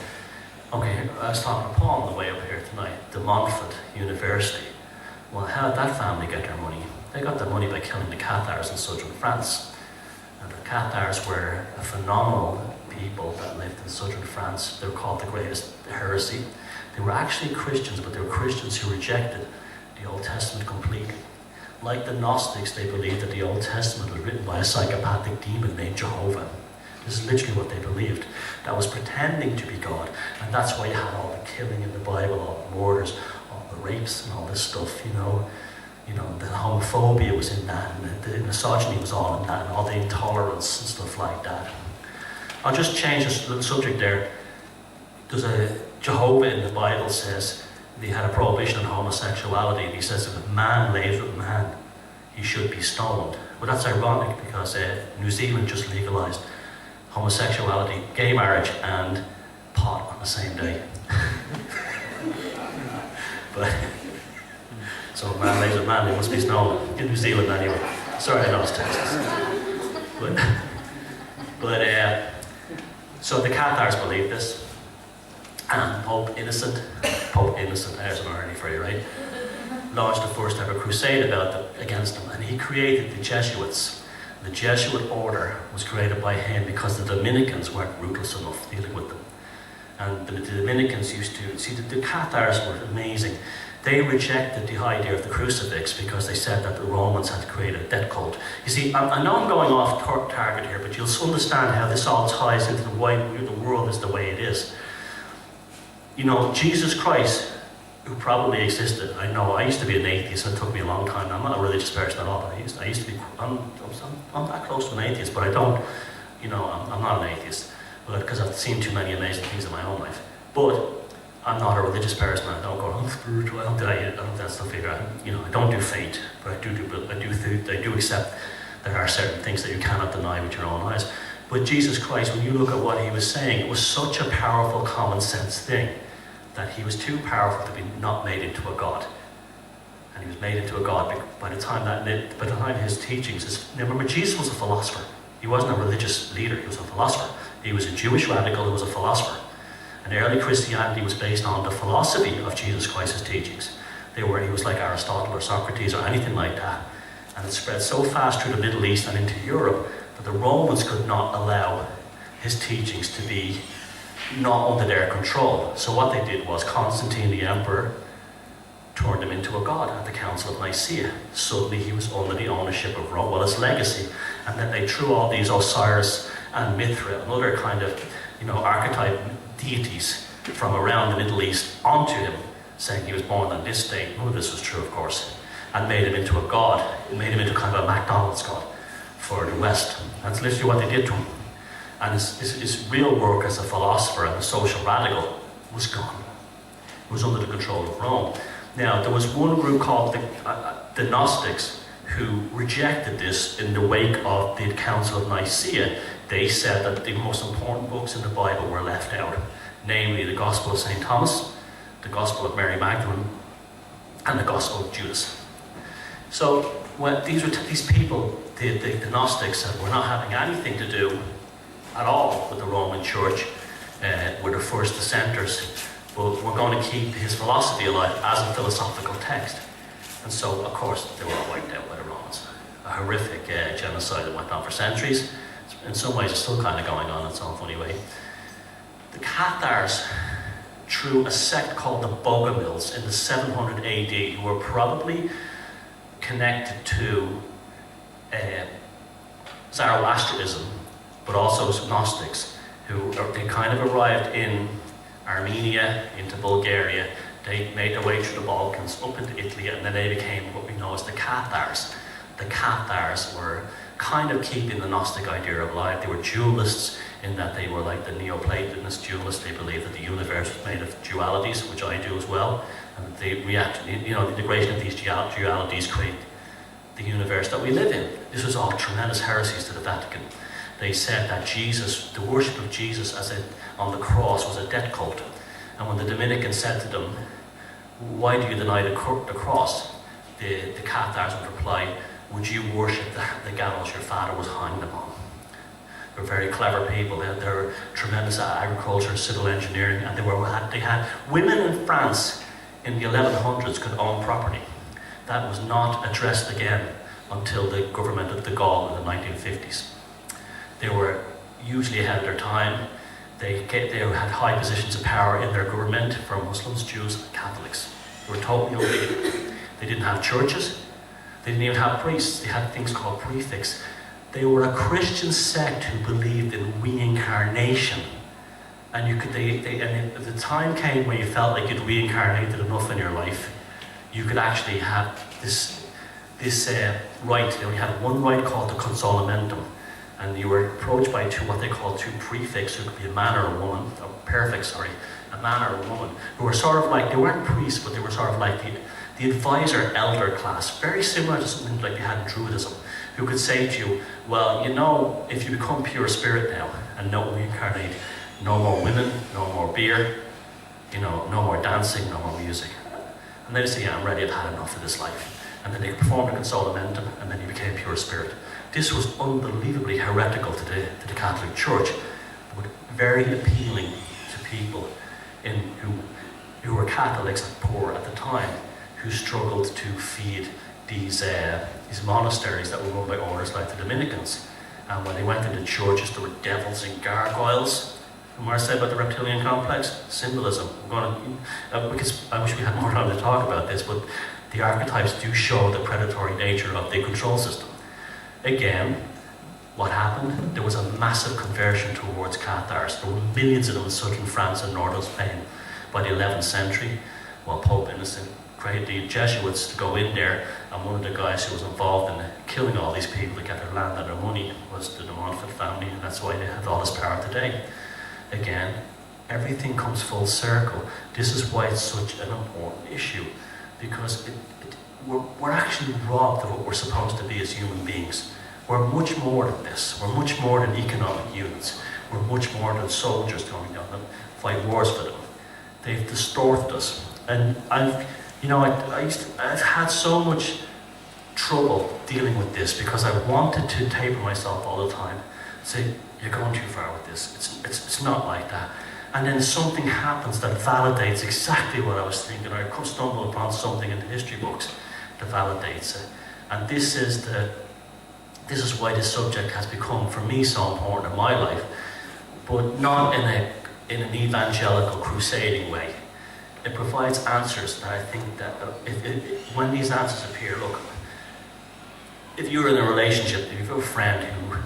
I was talking to Paul on the way up here tonight, the Montfort University. Well, how did that family get their money? They got their money by killing the Cathars in southern France. And the Cathars were a phenomenal people that lived in southern France. They were called the greatest heresy. They were actually Christians, but they were Christians who rejected the Old Testament completely. Like the Gnostics, they believed that the Old Testament was written by a psychopathic demon named Jehovah. This is literally what they believed. That was pretending to be God. And that's why you had all the killing in the Bible, all the murders, all the rapes and all this stuff, you know, the homophobia was in that, and the misogyny was all in that, and all the intolerance and stuff like that. I'll just change this little subject there. There's a Jehovah in the Bible says he had a prohibition on homosexuality, and he says if a man lays with a man, he should be stoned. But that's ironic because New Zealand just legalized homosexuality, gay marriage, and pot on the same day. But so a man lays with a man, he must be stoned in New Zealand anyway. Sorry, I know it's Texas. But so the Cathars believed this. And Pope Innocent, there's an irony for you, right? Launched the first ever crusade against them, and he created the Jesuits. The Jesuit order was created by him because the Dominicans weren't ruthless enough dealing with them. And the Dominicans used to, see, the Cathars were amazing. They rejected the idea of the crucifix because they said that the Romans had created a death cult. You see, I know I'm going off target here, but you'll understand how this all ties into why the world is the way it is. You know, Jesus Christ who probably existed. I know I used to be an atheist, and it took me a long time. I'm not a religious person at all, but I used to be, I'm that close to an atheist, but I don't, I'm not an atheist, because I've seen too many amazing things in my own life. But I'm not a religious person. I don't go, spiritual, I don't do that stuff either. I don't do faith, but I do accept there are certain things that you cannot deny with your own eyes. But Jesus Christ, when you look at what he was saying, it was such a powerful common sense thing that he was too powerful to be not made into a god. And he was made into a god by the time his teachings. Remember, Jesus was a philosopher. He wasn't a religious leader, he was a philosopher. He was a Jewish radical who was a philosopher. And early Christianity was based on the philosophy of Jesus Christ's teachings. He was like Aristotle or Socrates or anything like that. And it spread so fast through the Middle East and into Europe that the Romans could not allow his teachings to be not under their control. So what they did was Constantine the emperor turned him into a god at the Council of Nicaea. Suddenly he was under the ownership of Rome, his legacy. And then they threw all these Osiris and Mithra and other kind of, archetype deities from around the Middle East onto him, saying he was born on this day. None of this was true, of course. And made him into a god. It made him into kind of a McDonald's god for the West. That's literally what they did to him. And his real work as a philosopher and a social radical was gone. It was under the control of Rome. Now, there was one group called the Gnostics who rejected this in the wake of the Council of Nicaea. They said that the most important books in the Bible were left out, namely the Gospel of St. Thomas, the Gospel of Mary Magdalene, and the Gospel of Judas. So when these people, the Gnostics, said we're not having anything to do at all with the Roman Church, we're the first dissenters, but we're going to keep his philosophy alive as a philosophical text. And so, of course, they were all wiped out by the Romans. A horrific genocide that went on for centuries. In some ways, it's still kind of going on in some funny way. The Cathars, through a sect called the Bogomils in the 700 AD, who were probably connected to Zoroastrianism, but also Gnostics, they kind of arrived in Armenia, into Bulgaria. They made their way through the Balkans, up into Italy, and then they became what we know as the Cathars. The Cathars were kind of keeping the Gnostic idea alive. They were dualists in that they were like the Neoplatonist dualists. They believed that the universe was made of dualities, which I do as well. And they react, the integration of these dualities create the universe that we live in. This was all tremendous heresies to the Vatican. They said that the worship of Jesus on the cross was a death cult. And when the Dominicans said to them, why do you deny the cross? The Cathars would reply, would you worship the gallows your father was hanged upon? They're very clever people. They're tremendous at agriculture and civil engineering, and they had women in France in the 1100s could own property. That was not addressed again until the government of de Gaulle in the 1950s. They were usually ahead of their time. They had high positions of power in their government for Muslims, Jews, and Catholics. They were totally obedient. They didn't have churches. They didn't even have priests. They had things called prefects. They were a Christian sect who believed in reincarnation. And if the time came when you felt like you'd reincarnated enough in your life, you could actually have this rite. They only had one rite called the consolamentum. And you were approached by what they call two prefects, who could be a man or a woman, a man or a woman, who were sort of like, they weren't priests, but they were sort of like the advisor elder class, very similar to something like they had in Druidism, who could say to you, well, if you become pure spirit now and don't reincarnate, no more women, no more beer, no more dancing, no more music. And they'd say, yeah, I'm ready, I've had enough of this life. And then they performed a consolamentum, and then you became pure spirit. This was unbelievably heretical to the Catholic Church, but very appealing to people who were Catholics and poor at the time, who struggled to feed these monasteries that were run by orders like the Dominicans. And when they went into churches, there were devils and gargoyles. Remember I said about the reptilian complex? Symbolism. I wish we had more time to talk about this, but the archetypes do show the predatory nature of the control system. Again, what happened? There was a massive conversion towards Cathars. There were millions of them in southern France and northern Spain by the 11th century. Well, Pope Innocent created the Jesuits to go in there, and one of the guys who was involved in killing all these people to get their land and their money was the Monomythic family, and that's why they have all this power today. Again, everything comes full circle. This is why it's such an important issue, because we're actually robbed of what we're supposed to be as human beings. We're much more than this. We're much more than economic units. We're much more than soldiers going down and fight wars for them. They've distorted us. And I've had so much trouble dealing with this because I wanted to taper myself all the time. Say, you're going too far with this. It's not like that. And then something happens that validates exactly what I was thinking, or I stumble upon something in the history books that validates it. And this is why this subject has become, for me, so important in my life, but not in an evangelical, crusading way. It provides answers that I think that when these answers appear, look, if you're in a relationship, if you have a friend who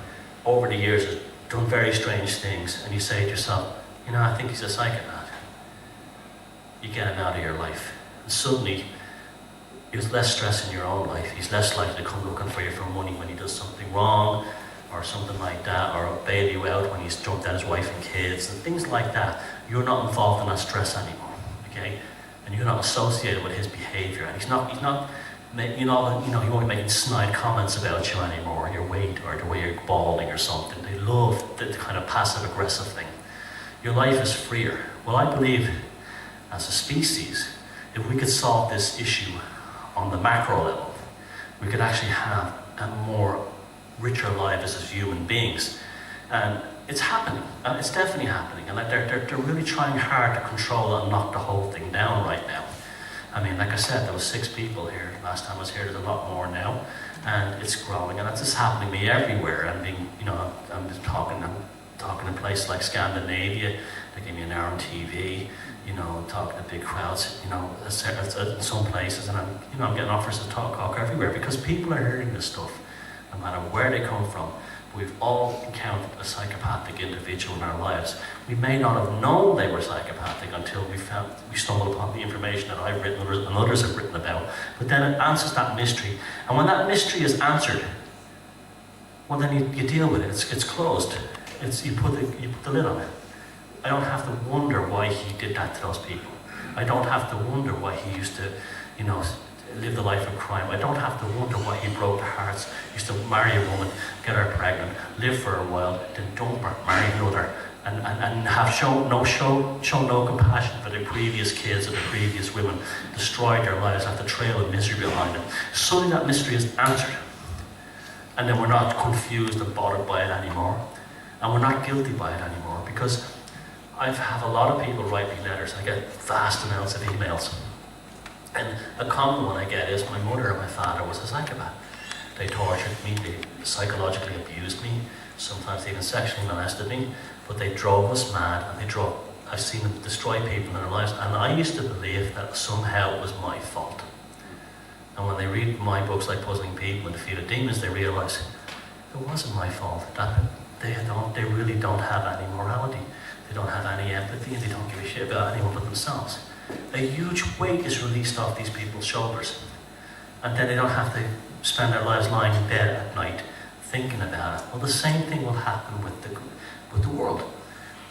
over the years has done very strange things, and you say to yourself, I think he's a psychopath, you get him out of your life. And suddenly, there's less stress in your own life. He's less likely to come looking for you for money when he does something wrong, or something like that, or bail you out when he's jumped at his wife and kids, and things like that. You're not involved in that stress anymore, okay? And you're not associated with his behaviour, and he won't be making snide comments about you anymore, your weight, or the way you're balding or something. They love the kind of passive-aggressive thing. Your life is freer. Well, I believe, as a species, if we could solve this issue on the macro level, we could actually have a more richer lives as human beings. And it's happening. It's definitely happening. And they're really trying hard to control and knock the whole thing down right now. I mean, like I said, there was 6 people here last time I was here. There's a lot more now, and it's growing. And it's just happening to me everywhere. And I'm just talking in places like Scandinavia. They give me an hour on TV. Talking to big crowds. In some places, and I'm getting offers to talk everywhere because people are hearing this stuff, no matter where they come from. We've all encountered a psychopathic individual in our lives. We may not have known they were psychopathic until we stumbled upon the information that I've written and others have written about. But then it answers that mystery. And when that mystery is answered, well, then you deal with it. It's closed. You put the lid on it. I don't have to wonder why he did that to those people. I don't have to wonder why he used to, live the life of crime. I don't have to wonder why he broke their hearts. He used to marry a woman, get her pregnant, live for a while, then dump her, marry another, and have shown no compassion for the previous kids or the previous women, destroyed their lives, left a trail of misery behind them. Suddenly that mystery is answered. And then we're not confused and bothered by it anymore. And we're not guilty by it anymore, because I have a lot of people write me letters. I get vast amounts of emails. And a common one I get is my mother and my father was a psychopath. They tortured me, they psychologically abused me, sometimes even sexually molested me, but they drove us mad, and I've seen them destroy people in their lives, and I used to believe that somehow it was my fault. And when they read my books like Puzzling People and Defeat of Demons, they realise it wasn't my fault. That they really don't have any morality, they don't have any empathy, and they don't give a shit about anyone but themselves. A huge weight is released off these people's shoulders, and then they don't have to spend their lives lying in bed at night thinking about it. Well, the same thing will happen with the world.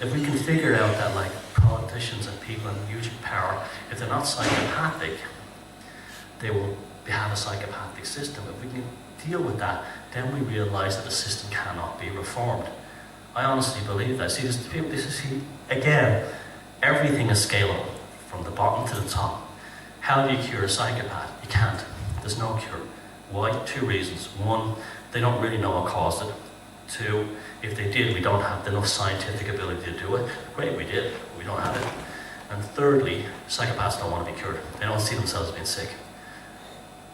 If we can figure out that, like, politicians and people in huge power, if they're not psychopathic, they will have a psychopathic system. If we can deal with that, then we realize that the system cannot be reformed. I honestly believe that. See, again, everything is scalable, from the bottom to the top. How do you cure a psychopath? You can't. There's no cure. Why? 2 reasons. 1, they don't really know what caused it. 2, if they did, we don't have enough scientific ability to do it. Great, we did, but we don't have it. And thirdly, psychopaths don't want to be cured. They don't see themselves as being sick.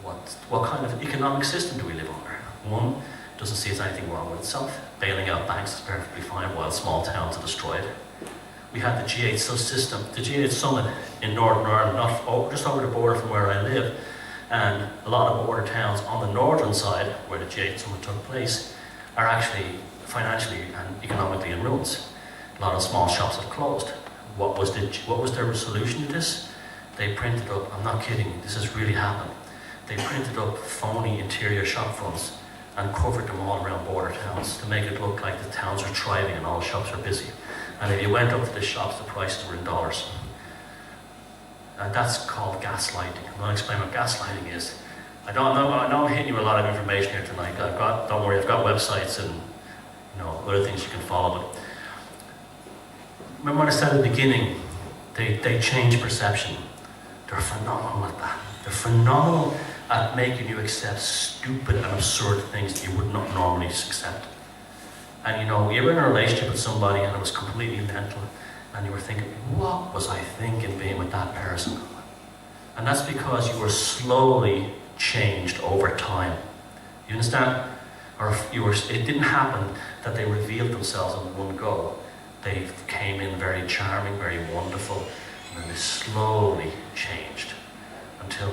What kind of economic system do we live under? 1 doesn't see there's anything wrong with itself. Bailing out banks is perfectly fine while small towns are destroyed. We had the G8 system, the G8 summit in Northern Ireland, just over the border from where I live, and a lot of border towns on the northern side, where the G8 summit took place, are actually financially and economically in ruins. A lot of small shops have closed. What was their solution to this? They printed up, I'm not kidding you, this has really happened. They printed up phony interior shop fronts and covered them all around border towns to make it look like the towns are thriving and all the shops are busy. And if you went up to the shops, the prices were in dollars. And that's called gaslighting. I'm going to explain what gaslighting is. I know I'm hitting you with a lot of information here tonight. Don't worry, I've got websites and other things you can follow. But remember what I said at the beginning, they change perception. They're phenomenal at that. They're phenomenal at making you accept stupid and absurd things that you would not normally accept. And you're in a relationship with somebody and it was completely mental, and you were thinking, what was I thinking being with that person? And that's because you were slowly changed over time. You understand? It didn't happen that they revealed themselves in one go. They came in very charming, very wonderful, and then they slowly changed until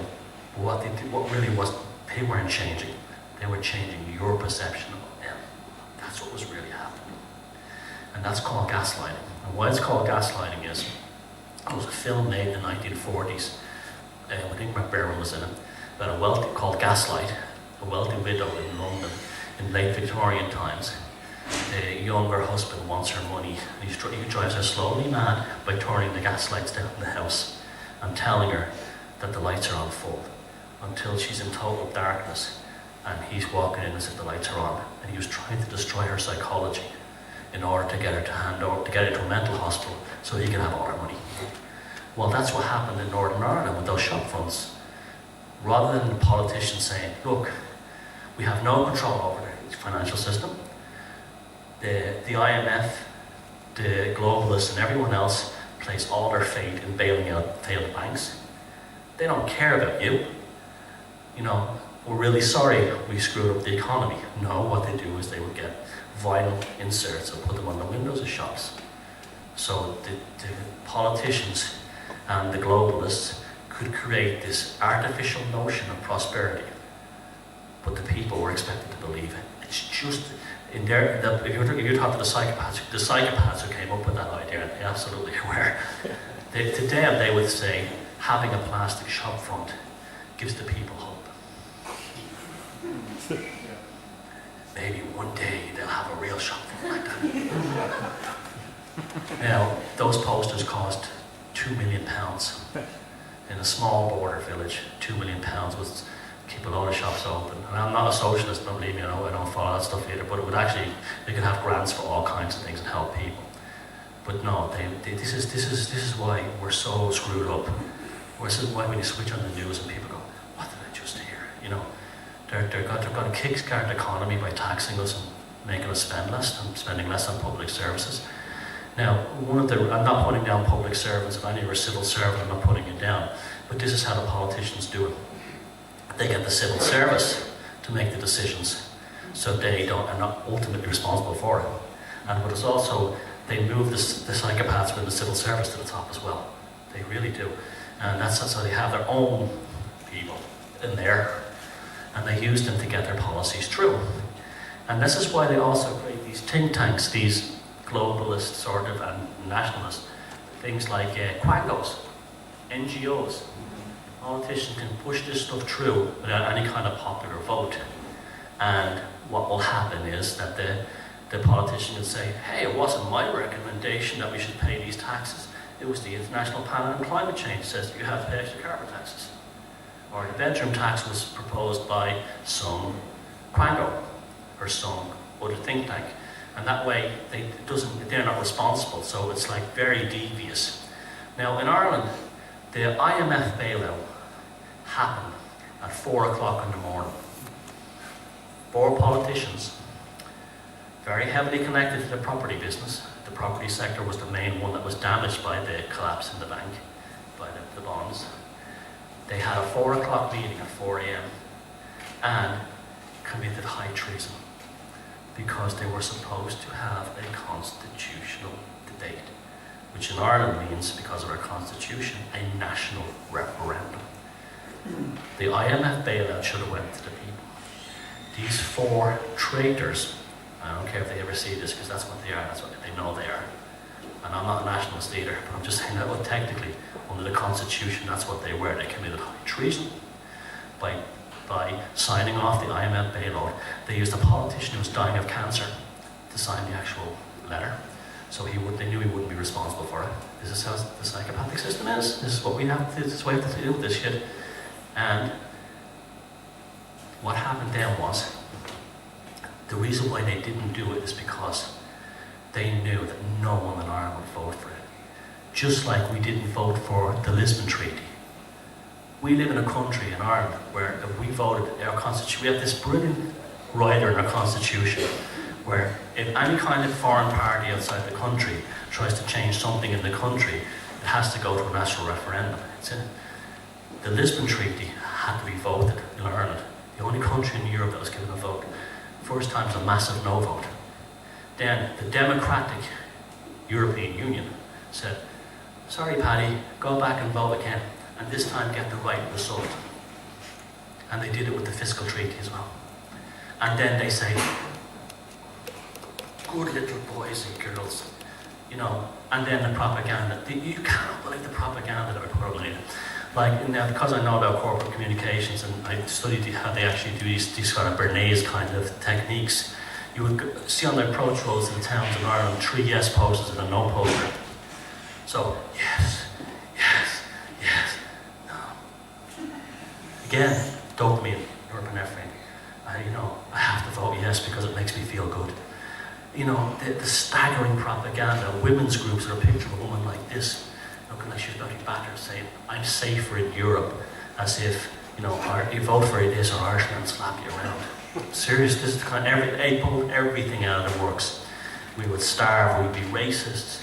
what really was, they weren't changing. They were changing your perception of them. That's what was really happening. And that's called gaslighting. And why it's called gaslighting is, it was a film made in the 1940s, I think Berman was in it, about a wealthy, called Gaslight, a wealthy widow in London in late Victorian times. The younger husband wants her money, and he drives her slowly mad by turning the gas lights down in the house and telling her that the lights are on full, until she's in total darkness, and he's walking in and says the lights are on, and he was trying to destroy her psychology in order to get her to get into a mental hospital so he can have all her money. Well, that's what happened in Northern Ireland with those shop fronts. Rather than the politicians saying, look, we have no control over the financial system, the IMF, the globalists and everyone else place all their fate in bailing out failed banks. They don't care about you. We're really sorry we screwed up the economy. No, what they do is they would get vinyl inserts and put them on the windows of shops. So the politicians and the globalists could create this artificial notion of prosperity, but the people were expected to believe it. It's just in there. If you talk to the psychopaths who came up with that idea, they absolutely were. To them, they would say having a plastic shop front gives the people hope. Maybe one day they'll have a real shop front like that. Now, those posters cost £2 million. In a small border village, £2 million would keep a lot of shops open. And I'm not a socialist, don't believe me, I don't follow that stuff either, but it would actually, they could have grants for all kinds of things and help people. But no, this is why we're so screwed up. This is why when you switch on the news and people go, what did I just hear? They're going to kickstart the economy by taxing us and making us spend less and spending less on public services. Now, I'm not putting down public servants. If any of you are civil servant, I'm not putting it down. But this is how the politicians do it. They get the civil service to make the decisions, so they are not ultimately responsible for it. And but it's also, they move the psychopaths within the civil service to the top as well. They really do. And that's how they have their own people in there, and they use them to get their policies through. And this is why they also create these think tanks, these globalist sort of and nationalist things like quangos, NGOs. Politicians can push this stuff through without any kind of popular vote. And what will happen is that the politician will say, hey, it wasn't my recommendation that we should pay these taxes. It was the International Panel on Climate Change says you have to pay extra carbon taxes. Or the bedroom tax was proposed by some quango or some other think tank. And that way, they're not responsible, so it's like very devious. Now, in Ireland, the IMF bailout happened at 4 o'clock in the morning. 4 politicians, very heavily connected to the property business. The property sector was the main one that was damaged by the collapse in the bank, by the bonds. They had a 4 o'clock meeting at 4 a.m. and committed high treason, because they were supposed to have a constitutional debate, which in Ireland means, because of our constitution, a national referendum. The IMF bailout should have went to the people. These 4 traitors, I don't care if they ever see this, because that's what they are, that's what they know they are. and I'm not a nationalist either, but I'm just saying that, well, technically, under the Constitution, that's what they were. They committed high treason by signing off the IMF bailout. They used a politician who was dying of cancer to sign the actual letter. So they knew he wouldn't be responsible for it. This is how the psychopathic system is. This is what we have to, this is what we have to deal with this shit. And what happened then was, the reason why they didn't do it is because they knew that no one in Ireland would vote for it. Just like we didn't vote for the Lisbon Treaty. We live in a country in Ireland where if we voted our constitution, we have this brilliant rider in our constitution where if any kind of foreign party outside the country tries to change something in the country, it has to go to a national referendum. The Lisbon Treaty had to be voted in Ireland. The only country in Europe that was given a vote. First time it was a massive no vote. Then the Democratic European Union said, sorry Paddy, go back and vote again, and this time get the right result. And they did it with the fiscal treaty as well. And then they say, good little boys and girls, you know, and then the propaganda. You cannot believe the propaganda that were put on it. Like, because I know about corporate communications and I studied how they actually do these kind of Bernays kind of techniques, you would see on the approach roads in towns in Ireland 3 yes posters and a no poster. So, yes, yes, yes, no. Again, dopamine, norepinephrine. I have to vote yes because it makes me feel good. You know, the staggering propaganda, women's groups are a picture of a woman like this, looking like she's about to be battered, saying, I'm safer in Europe, as if, you know, you vote for this or Irishman slap you around. Seriously, this is kind of they pulled everything out of the works. We would starve, we'd be racists.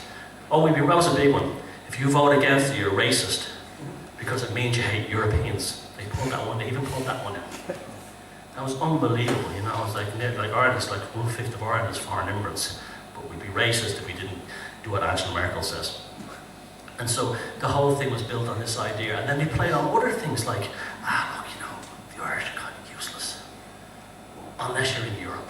Oh, that was a big one. If you vote against it, you're racist, because it means you hate Europeans. They pulled that one, they even pulled that one out. That was unbelievable, you know. It's like Ireland's like 1/5 of Ireland is foreign immigrants, but we'd be racist if we didn't do what Angela Merkel says. And so the whole thing was built on this idea, and then they played on other things like, look, you know, the Irish are kind of useless, unless you're in Europe.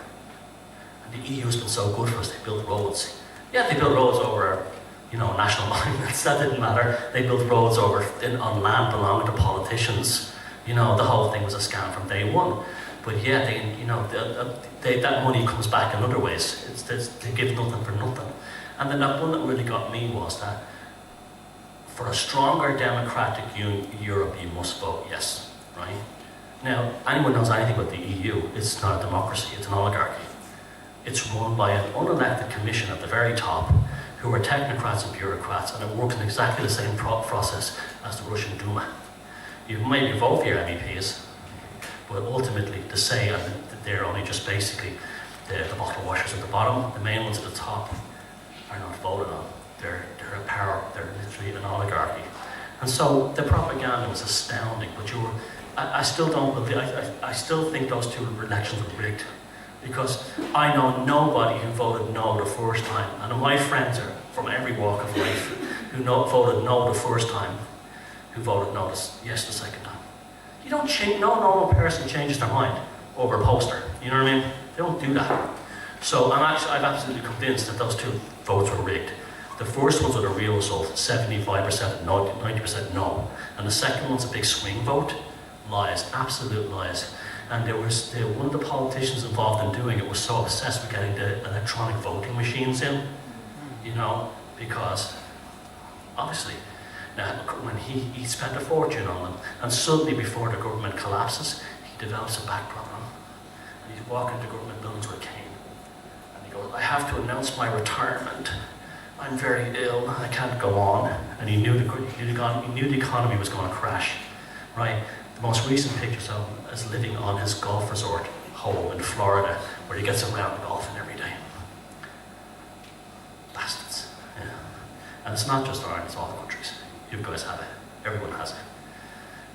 And the EU has been so good for us, they built roads. Yeah, they built roads over, you know, national monuments, that didn't matter. They built roads on land belonging to politicians. You know, the whole thing was a scam from day one. But yeah, that money comes back in other ways. They give nothing for nothing. And then that one that really got me was that for a stronger democratic Europe, you must vote yes, right? Now, anyone knows anything about the EU, it's not a democracy, it's an oligarchy. It's run by an unelected commission at the very top, who are technocrats and bureaucrats, and it works in exactly the same process as the Russian Duma. You maybe vote for your MEPs, but ultimately to say that they're only just basically the bottle washers at the bottom, the main ones at the top are not voted on. They're a power, they're literally an oligarchy. And so the propaganda was astounding, but I still don't believe, I still think those two elections were rigged. Because I know nobody who voted no the first time, and my friends are from every walk of life, who voted no the first time, who voted no yes the second time. You don't change, no normal person changes their mind over a poster, you know what I mean? They don't do that. So I'm absolutely convinced that those two votes were rigged. The first one's with a real result, 75% no, 90% no. And the second one's a big swing vote. Lies, absolute lies. And there was one of the politicians involved in doing it was so obsessed with getting the electronic voting machines in, you know, because obviously, now when he spent a fortune on them, and suddenly before the government collapses, he develops a back problem. And he's walking into government buildings with a cane. And he goes, I have to announce my retirement. I'm very ill, I can't go on. And he knew the economy was going to crash, right? The most recent pictures of him is living on his golf resort home in Florida, where he gets around golfing every day. Bastards, yeah. And it's not just Ireland, it's all the countries. You guys have it, everyone has it.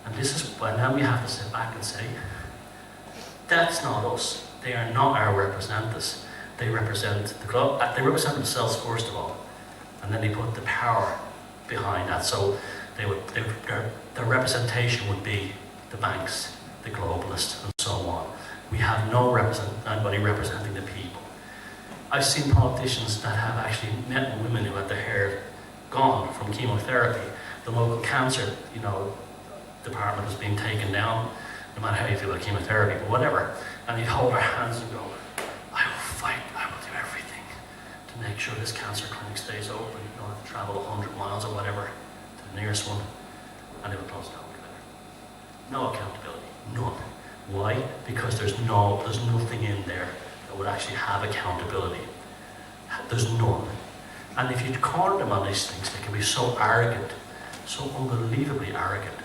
And this is why now we have to sit back and say, that's not us. They are not our representatives. They represent they represent themselves first of all, and then they put the power behind that. So their representation would be the banks, the globalists, and so on. We have anybody representing the people. I've seen politicians that have actually met women who had their hair gone from chemotherapy. The local cancer, department was being taken down, no matter how you feel about chemotherapy, but whatever. And he'd hold her hands and go, I will fight, I will do everything to make sure this cancer clinic stays open. You don't have to travel 100 miles or whatever to the nearest one. And they would close down together. No accountability, none. Why? Because there's nothing in there that would actually have accountability. There's none. And if you corner them on these things, they can be so arrogant, so unbelievably arrogant.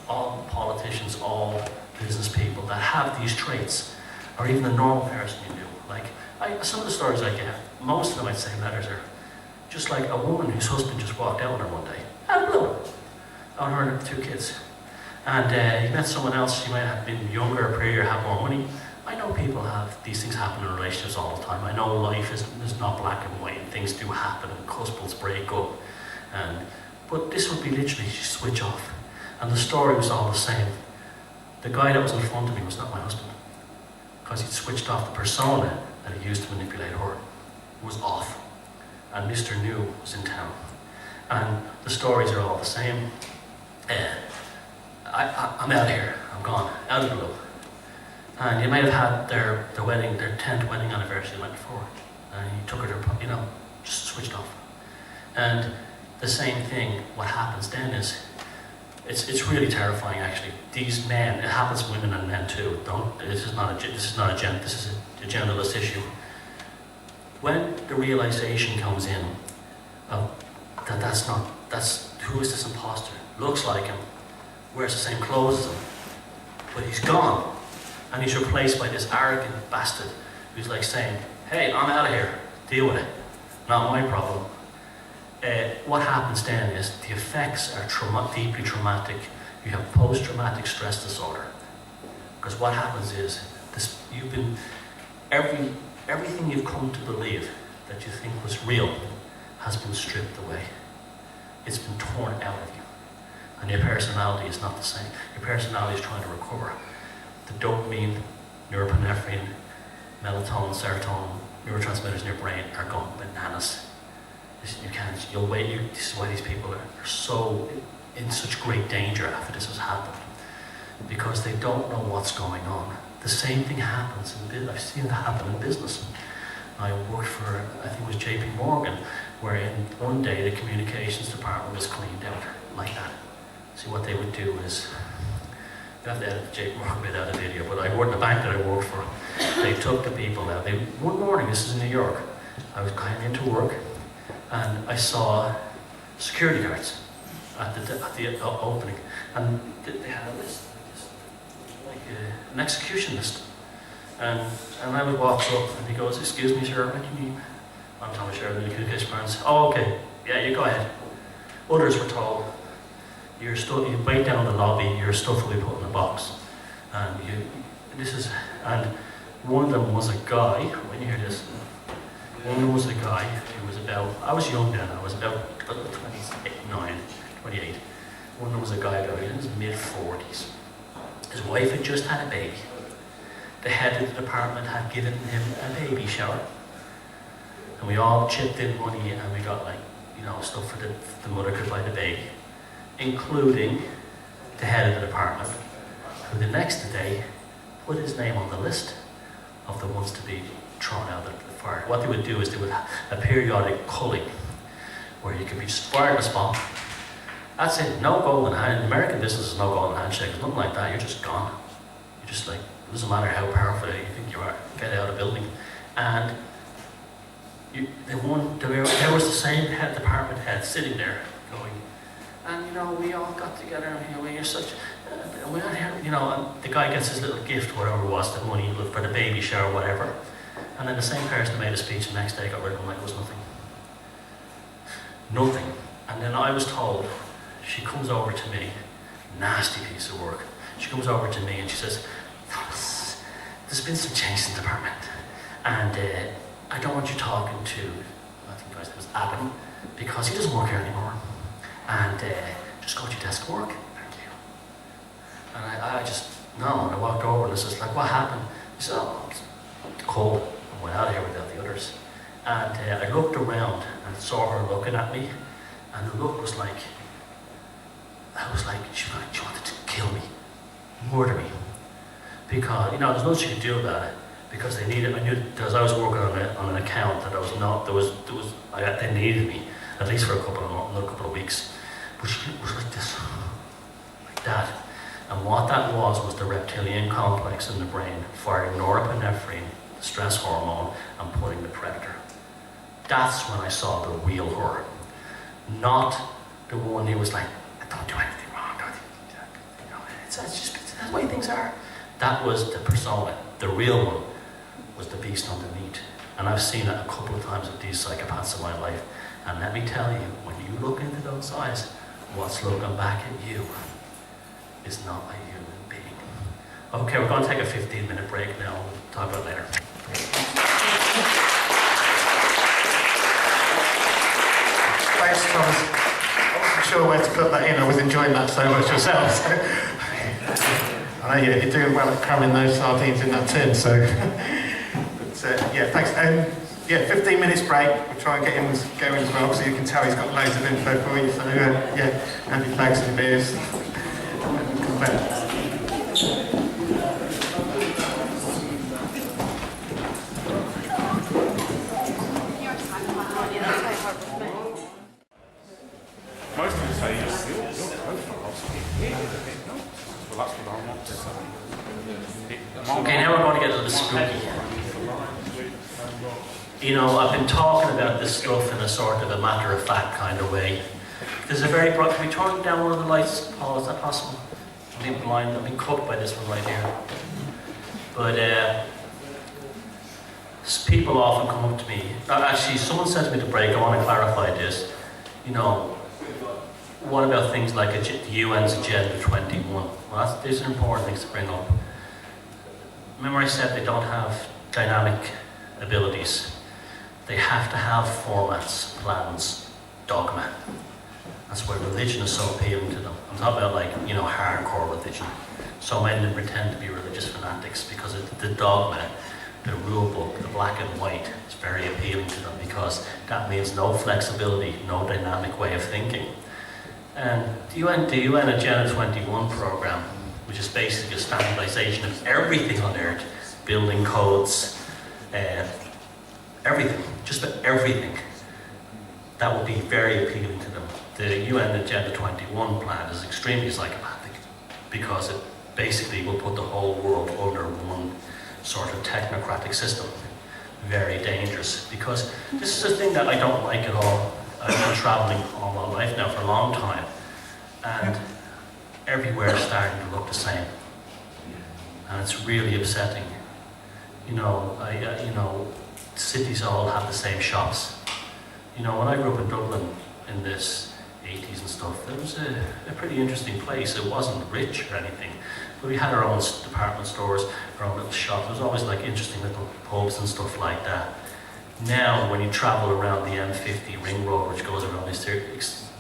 All politicians, all business people that have these traits, or even the normal person you do. Like, some of the stories I get, most of them I'd say letters are just like a woman whose husband just walked out on her one day. Out of the blue. On her and 2 kids. And he met someone else, she might have been younger or prettier, have more money. I know people have these things happen in relationships all the time. I know life is not black and white, and things do happen, and couples break up. But this would be literally switch off. And the story was all the same. The guy that was in front of me was not my husband, because he'd switched off the persona that he used to manipulate her. It was off. And Mr. New was in town. And the stories are all the same. I'm out of here. I'm gone. Out of the blue. And you might have had their wedding, their 10th wedding anniversary the night before. And he took her, just switched off. And the same thing, what happens then is, it's really terrifying actually. These men, it happens to women and men too. This is not a genderless issue. When the realization comes in of who is this imposter? Looks like him, wears the same clothes as him, but he's gone. And he's replaced by this arrogant bastard who's like saying, hey, I'm out of here, deal with it, not my problem. What happens then is the effects are deeply traumatic. You have post-traumatic stress disorder. Because what happens is, everything you've come to believe that you think was real has been stripped away. It's been torn out of you. And your personality is not the same. Your personality is trying to recover. The dopamine, norepinephrine, melatonin, serotonin, neurotransmitters in your brain are going bananas. This is why these people are so in such great danger after this has happened. Because they don't know what's going on. The same thing happens in business. I've seen it happen in business. I worked for, I think it was JP Morgan, where in one day the communications department was cleaned out like that. See, what they would do is, you have to edit the JP Morgan bit out of the video, but I worked in the bank that I worked for. They took the people out. One morning, this is in New York, I was going into work, and I saw security guards at the opening, and they had a list, like an execution list. And I would walk up, and he goes, excuse me, sir, what do you need? I'm Thomas Sheridan, the communication parents. Oh, okay, yeah, you go ahead. Others were told, you wait down the lobby, your stuff will be put in a box. And one of them was a guy, when you hear this, one of them was a guy who was about, I was young then, I was about 28. One of them was a guy about in his mid-40s. His wife had just had a baby. The head of the department had given him a baby shower. And we all chipped in money and we got stuff for the mother could buy the baby. Including the head of the department, who the next day put his name on the list of the ones to be thrown out of the fire. What they would do is they would have a periodic culling where you could be just fired on the spot. That's it, no golden hand. In American business, there's no golden handshake, there's nothing like that, you're just gone. You're just like, it doesn't matter how powerful you think you are, get out of the building. And there was the same department head sitting there going, and we all got together and you're such, we're not here, and the guy gets his little gift, whatever it was, the money for the baby shower, whatever. And then the same person made a speech the next day, got rid of him like it was nothing. Nothing. And then I was told, she comes over to me, nasty piece of work. She comes over to me and she says, Thomas, there's been some change in the department. And I don't want you talking to, I think his name was Adam, because he doesn't work here anymore. And just go to your desk and work. Thank you. And I just, no, and I walked over and I was just like, what happened? He said, oh, it's cold. I went out of here without the others. And I looked around and saw her looking at me, and the look was like, she wanted to kill me, murder me. Because, there's nothing she could do about it, because they needed, I knew, because I was working on an account that they needed me, at least for another couple of weeks. But she was like this, like that. And what that was the reptilian complex in the brain, firing norepinephrine, the stress hormone, and putting the predator. That's when I saw the real her. Not the one who was like, don't do anything wrong, it's that's the way things are. That was the persona. The real one was the beast underneath. And I've seen it a couple of times with these psychopaths in my life. And let me tell you, when you look into those eyes, what's looking back at you is not a human being. Okay, we're going to take a 15-minute break now. We'll talk about it later. Thanks, Thomas. I wasn't sure where to put that in. I was enjoying that so much myself. So. I know you're doing well at cramming those sardines in that tin, so. But, yeah, thanks. 15 minutes break. We'll try and get him going as well, so you can tell he's got loads of info for you. So, yeah, have your flags and beers. Come back. Most people say you're profile. Well, that's what I want to say. Okay, now we're going to get a little spooky. I've been talking about this stuff in a sort of a matter-of-fact kind of way. There's a very broad. Can we turn down one of the lights, Paul? Is that possible? I'm being blind. I've been cooked by this one right here. But people often come up to me. Actually, someone said to me at the break, I want to clarify this. What about things like the UN's Agenda 21? Well, these are important things to bring up. Remember I said they don't have dynamic abilities. They have to have formats, plans, dogma. That's why religion is so appealing to them. I'm talking about hardcore religion. So many of them pretend to be religious fanatics because the dogma, the rule book, the black and white is very appealing to them because that means no flexibility, no dynamic way of thinking. And the UN Agenda 21 program, which is basically a standardization of everything on Earth, building codes, everything, just about everything, that would be very appealing to them. The UN Agenda 21 plan is extremely psychopathic because it basically will put the whole world under one sort of technocratic system. Very dangerous because this is a thing that I don't like at all. I've been traveling all my life now for a long time, and everywhere is starting to look the same, and it's really upsetting. Cities all have the same shops. When I grew up in Dublin in this 80s and stuff, it was a pretty interesting place. It wasn't rich or anything, but we had our own department stores, our own little shops. There was always interesting little pubs and stuff like that. Now, when you travel around the M50 ring road, which goes around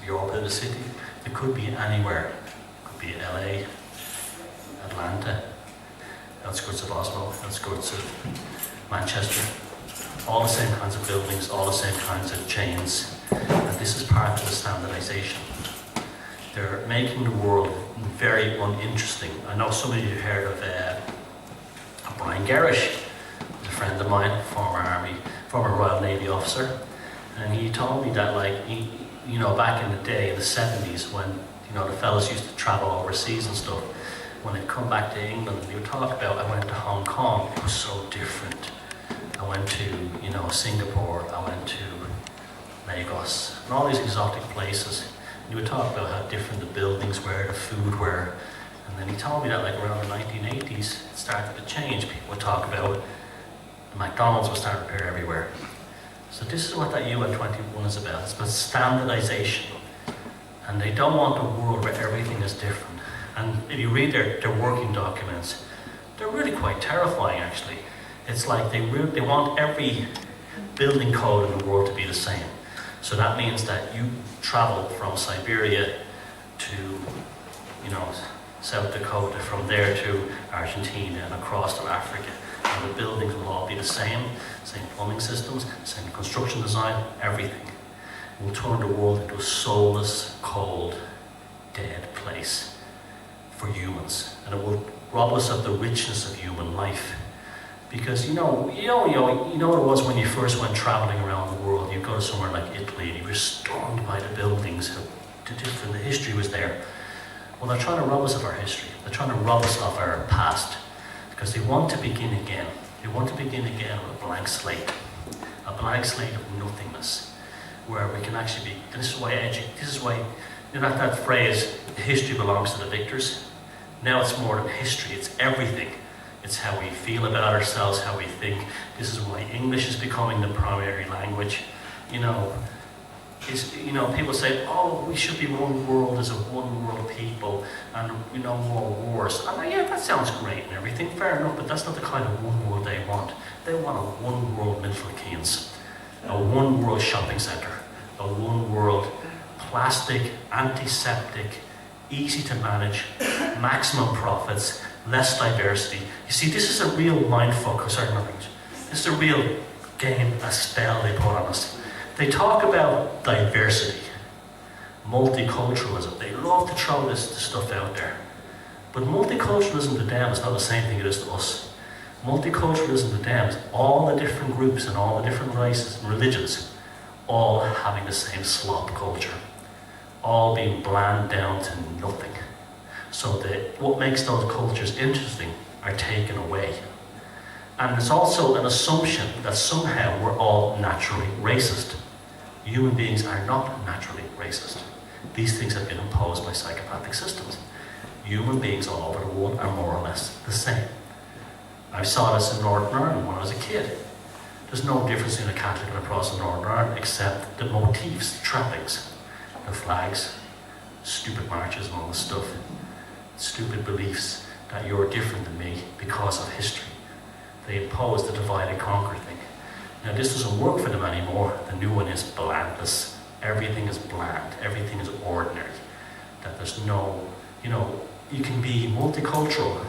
Europe in the city, it could be anywhere. It could be LA, Atlanta, outskirts of Oslo, outskirts of Manchester. All the same kinds of buildings, all the same kinds of chains. And this is part of the standardization. They're making the world very uninteresting. I know some of you have heard of Brian Gerrish, who's a friend of mine, former Royal Navy officer, and he told me that back in the day, in the 70s, when the fellas used to travel overseas and stuff, when they'd come back to England, they would talk about, I went to Hong Kong, it was so different. I went to Singapore, I went to Lagos, and all these exotic places. You would talk about how different the buildings were, the food were, and then he told me that around the 1980s, it started to change. People would talk about McDonald's was starting to appear everywhere. So this is what that UN 21 is about. It's about standardization. And they don't want a world where everything is different. And if you read their working documents, they're really quite terrifying, actually. It's like they want every building code in the world to be the same. So that means that you travel from Siberia to, South Dakota, from there to Argentina and across to Africa. And and the buildings will all be the same plumbing systems, same construction design, everything. We'll turn the world into a soulless, cold, dead place for humans, and it will rob us of the richness of human life. Because you know what it was when you first went traveling around the world. You go to somewhere like Italy, and you were stunned by the buildings, how different the history was there. Well, they're trying to rob us of our history. They're trying to rob us of our past, because they want to begin again. They want to begin again with a blank slate of nothingness, where we can actually be. This is why you know that phrase, history belongs to the victors. Now it's more than history, it's everything. It's how we feel about ourselves, how we think. This is why English is becoming the primary language. People say, oh, we should be one world as a one world people, and no more wars. And yeah, that sounds great and everything, fair enough, but that's not the kind of one world they want. They want a one world Milton Keynes, a one world shopping centre, a one world plastic, antiseptic, easy to manage, maximum profits, less diversity. You see, this is a real mindfuck for certain things. This is a real game, a spell they put on us. They talk about diversity, multiculturalism. They love to throw this stuff out there. But multiculturalism to them is not the same thing it is to us. Multiculturalism to them is all the different groups and all the different races and religions all having the same slop culture, all being bland down to nothing. So that what makes those cultures interesting are taken away. And there's also an assumption that somehow we're all naturally racist. Human beings are not naturally racist. These things have been imposed by psychopathic systems. Human beings all over the world are more or less the same. I saw this in Northern Ireland when I was a kid. There's no difference between a Catholic and a Protestant in Northern Ireland except the motifs, the trappings, the flags, stupid marches and all this stuff. Stupid beliefs that you're different than me because of history. They impose the divide and conquer thing. Now this doesn't work for them anymore. The new one is blandness. Everything is bland. Everything is ordinary. That there's no, you can be multicultural,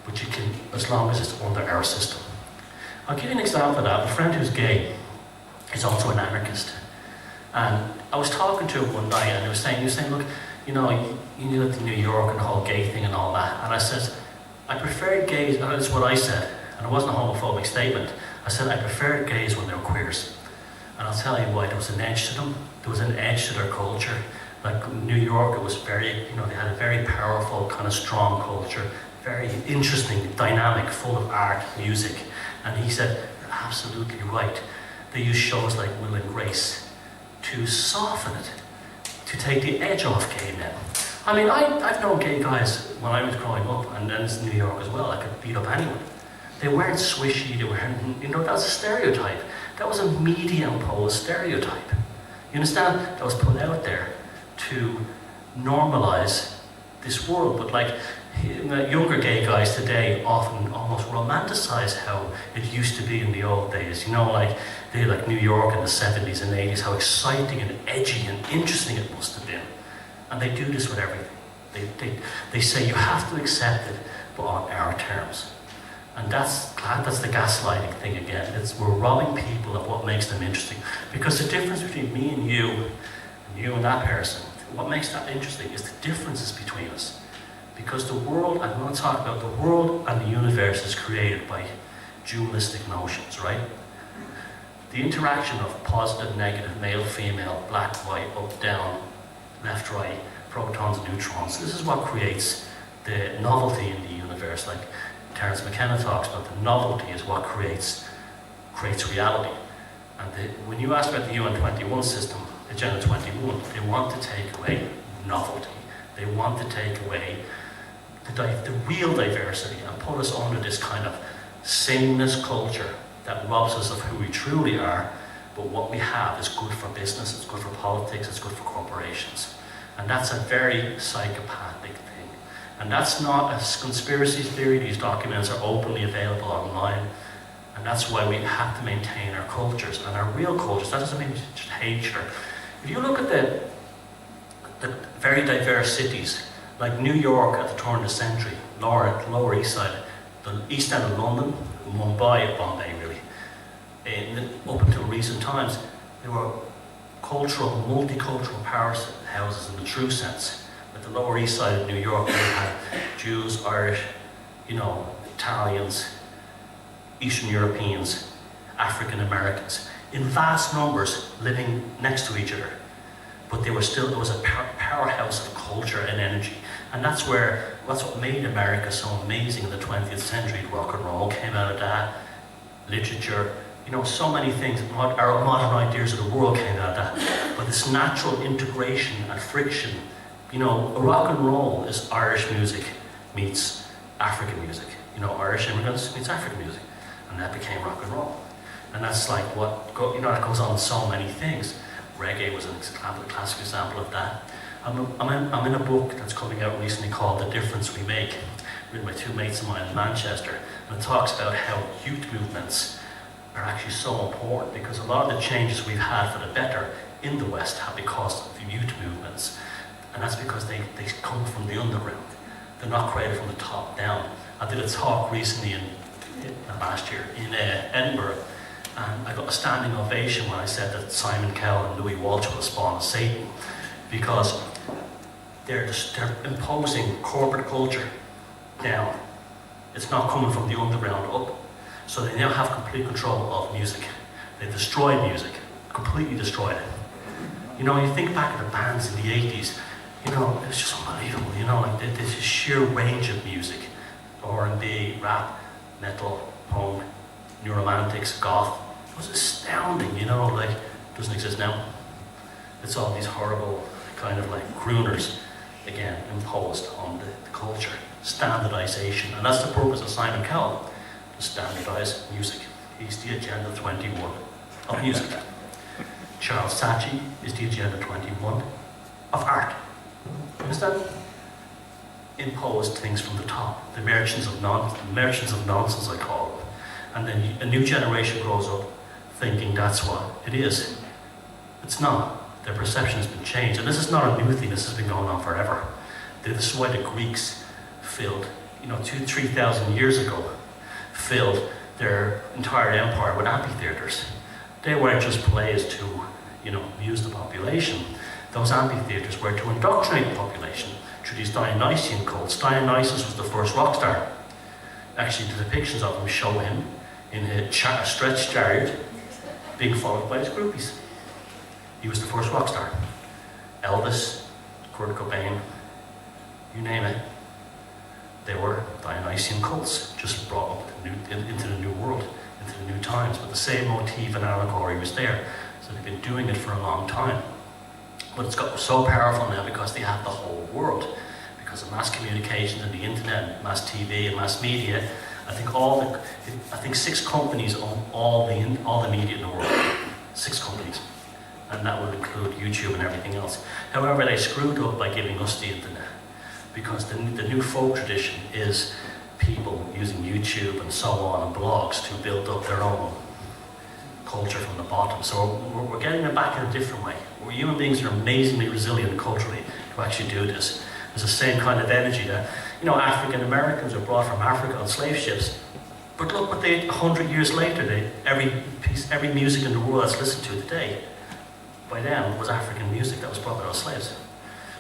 but you can, as long as it's under our system. I'll give you an example of that. I have a friend who's gay. He's also an anarchist. And I was talking to him one night, and he was saying, look, you lived in New York and the whole gay thing and all that. And I said, I preferred gays, and that's what I said, and it wasn't a homophobic statement. I said I preferred gays when they were queers. And I'll tell you why, there was an edge to them. There was an edge to their culture. Like New York, it was very, they had a very powerful, kind of strong culture, very interesting, dynamic, full of art, music. And he said, you're absolutely right. They use shows like Will and Grace to soften it, to take the edge off gay men. I mean, I've known gay guys when I was growing up, and then it's New York as well. I could beat up anyone. They weren't swishy, they weren't, that was a stereotype. That was a media-imposed stereotype. You understand? That was put out there to normalize this world. But like, younger gay guys today often almost romanticize how it used to be in the old days. Like New York in the 70s and 80s, how exciting and edgy and interesting it must have been. And they do this with everything. They say you have to accept it, but on our terms. And that's the gaslighting thing again. We're robbing people of what makes them interesting. Because the difference between me and you and that person, what makes that interesting is the differences between us. Because the world, I'm going to talk about the world and the universe is created by dualistic notions, right? The interaction of positive, negative, male, female, black, white, up, down, left, right, protons, neutrons. This is what creates the novelty in the universe. Like Terence McKenna talks about, the novelty is what creates reality. And when you ask about the UN-21 system, Agenda 21, they want to take away novelty. They want to take away the real diversity and put us under this kind of sameness culture that robs us of who we truly are, but what we have is good for business, it's good for politics, it's good for corporations. And that's a very psychopathic thing. And that's not a conspiracy theory. These documents are openly available online. And that's why we have to maintain our cultures and our real cultures. That doesn't mean just hatred. If you look at the very diverse cities, like New York at the turn of the century, Lower East Side, the East End of London, Mumbai, Bombay really. Up until recent times, there were cultural, multicultural powerhouses in the true sense. At the Lower East Side of New York, we had Jews, Irish, Italians, Eastern Europeans, African Americans, in vast numbers living next to each other. But there was a powerhouse of culture and energy. And that's what made America so amazing in the 20th century. Rock and roll came out of that, literature, so many things. Our modern ideas of the world came out of that. But this natural integration and friction, rock and roll is Irish music meets African music. Irish immigrants meets African music. And that became rock and roll. And that's like that goes on so many things. Reggae was a classic example of that. I'm in a book that's coming out recently called The Difference We Make, written by two mates of mine in Manchester, and it talks about how youth movements are actually so important, because a lot of the changes we've had for the better in the West have because of the youth movements, and that's because they come from the underground. They're not created from the top down. I did a talk recently last year in Edinburgh, and I got a standing ovation when I said that Simon Cowell and Louis Walsh were the spawn of Satan, because they're imposing corporate culture down. It's not coming from the underground up. So they now have complete control of music. They destroyed music, completely destroyed it. You think back at the bands in the 80s, it was just unbelievable, there's a sheer range of music. R&B, rap, metal, punk, new romantics, goth. It was astounding, doesn't exist now. It's all these horrible kind of like crooners, again, imposed on the culture. Standardization, and that's the purpose of Simon Cowell, to standardize music. He's the Agenda 21 of music. Charles Saatchi is the Agenda 21 of art. Understand? Imposed things from the top. The merchants of nonsense, I call them. And then a new generation grows up thinking that's what it is. It's not. Their perception has been changed. And this is not a new thing, this has been going on forever. This is why the Greeks filled, 2,000-3,000 years ago, filled their entire empire with amphitheaters. They weren't just plays to, amuse the population. Those amphitheaters were to indoctrinate the population through these Dionysian cults. Dionysus was the first rock star. Actually, the depictions of him show him in a stretched chariot being followed by his groupies. He was the first rock star. Elvis, Kurt Cobain, you name it. They were Dionysian cults, just brought up into the new world, into the new times. But the same motif and allegory was there. So they've been doing it for a long time. But it's got so powerful now because they have the whole world. Because of mass communication and the internet, mass TV and mass media. I think 6 companies own all the media in the world. 6 companies. And that would include YouTube and everything else. However, they screwed up by giving us the internet. Because the new folk tradition is people using YouTube and so on and blogs to build up their own culture from the bottom. So we're getting it back in a different way. Where human beings are amazingly resilient culturally to actually do this. There's the same kind of energy that, African Americans were brought from Africa on slave ships. But look what 100 years later, every music in the world that's listened to today, by then was African music that was brought by those slaves.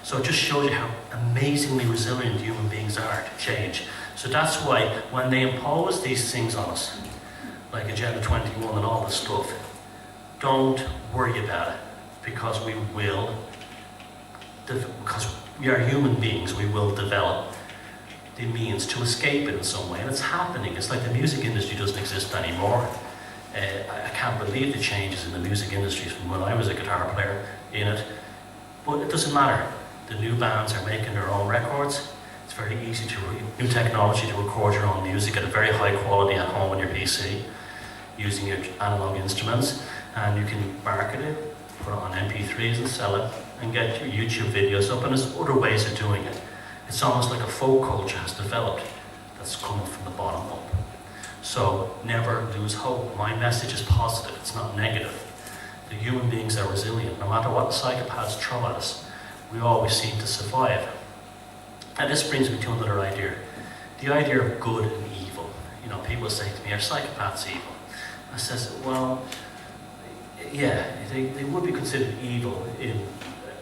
So it just shows you how amazingly resilient human beings are to change. So that's why when they impose these things on us, like Agenda 21 and all this stuff, don't worry about it, because we are human beings, we will develop the means to escape it in some way, and it's happening. It's like the music industry doesn't exist anymore. I can't believe the changes in the music industry from when I was a guitar player in it, but it doesn't matter. The new bands are making their own records. It's very easy new technology to record your own music at a very high quality at home on your PC, using your analog instruments, and you can market it, put it on MP3s and sell it, and get your YouTube videos up, and there's other ways of doing it. It's almost like a folk culture has developed that's coming from the bottom up. So never lose hope. My message is positive, it's not negative. The human beings are resilient. No matter what the psychopaths throw at us, we always seem to survive. And this brings me to another idea. The idea of good and evil. people say to me, are psychopaths evil? I says, well, yeah, they would be considered evil in,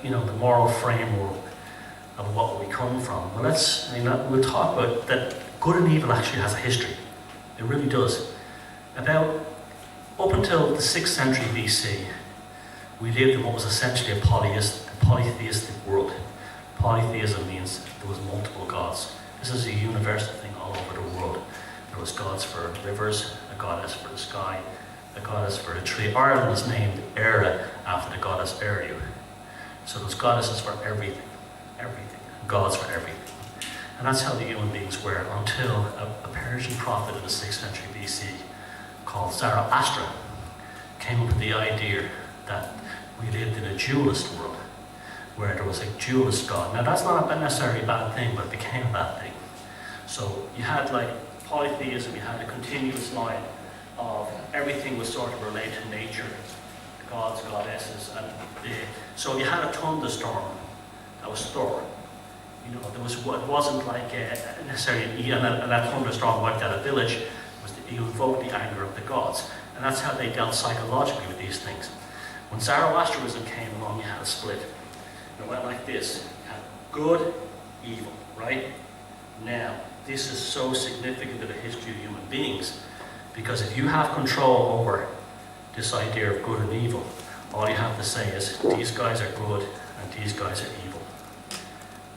the moral framework of what we come from. Well, we'll talk about that. Good and evil actually has a history. It really does. Up until the 6th century BC, we lived in what was essentially a polytheistic world. Polytheism means there was multiple gods. This is a universal thing all over the world. There was gods for rivers, a goddess for the sky, a goddess for a tree. Ireland was named Era after the goddess Eru. So there's goddesses for everything, gods for everything. And that's how the human beings were until a Persian prophet in the 6th century BC called Zoroaster came up with the idea that we lived in a dualist world where there was a dualist god. Now that's not necessarily a bad thing, but it became a bad thing. So you had like polytheism, you had a continuous line of everything was sort of related to nature, gods, goddesses, and so you had a thunderstorm that was Thor. It wasn't like necessarily, and that thunderstorm wiped out a village. You invoked the anger of the gods, and that's how they dealt psychologically with these things. When Zoroastrianism came along, you had a split. It went like this: you had good, evil, right? Now, this is so significant to the history of human beings, because if you have control over this idea of good and evil, all you have to say is these guys are good and these guys are evil.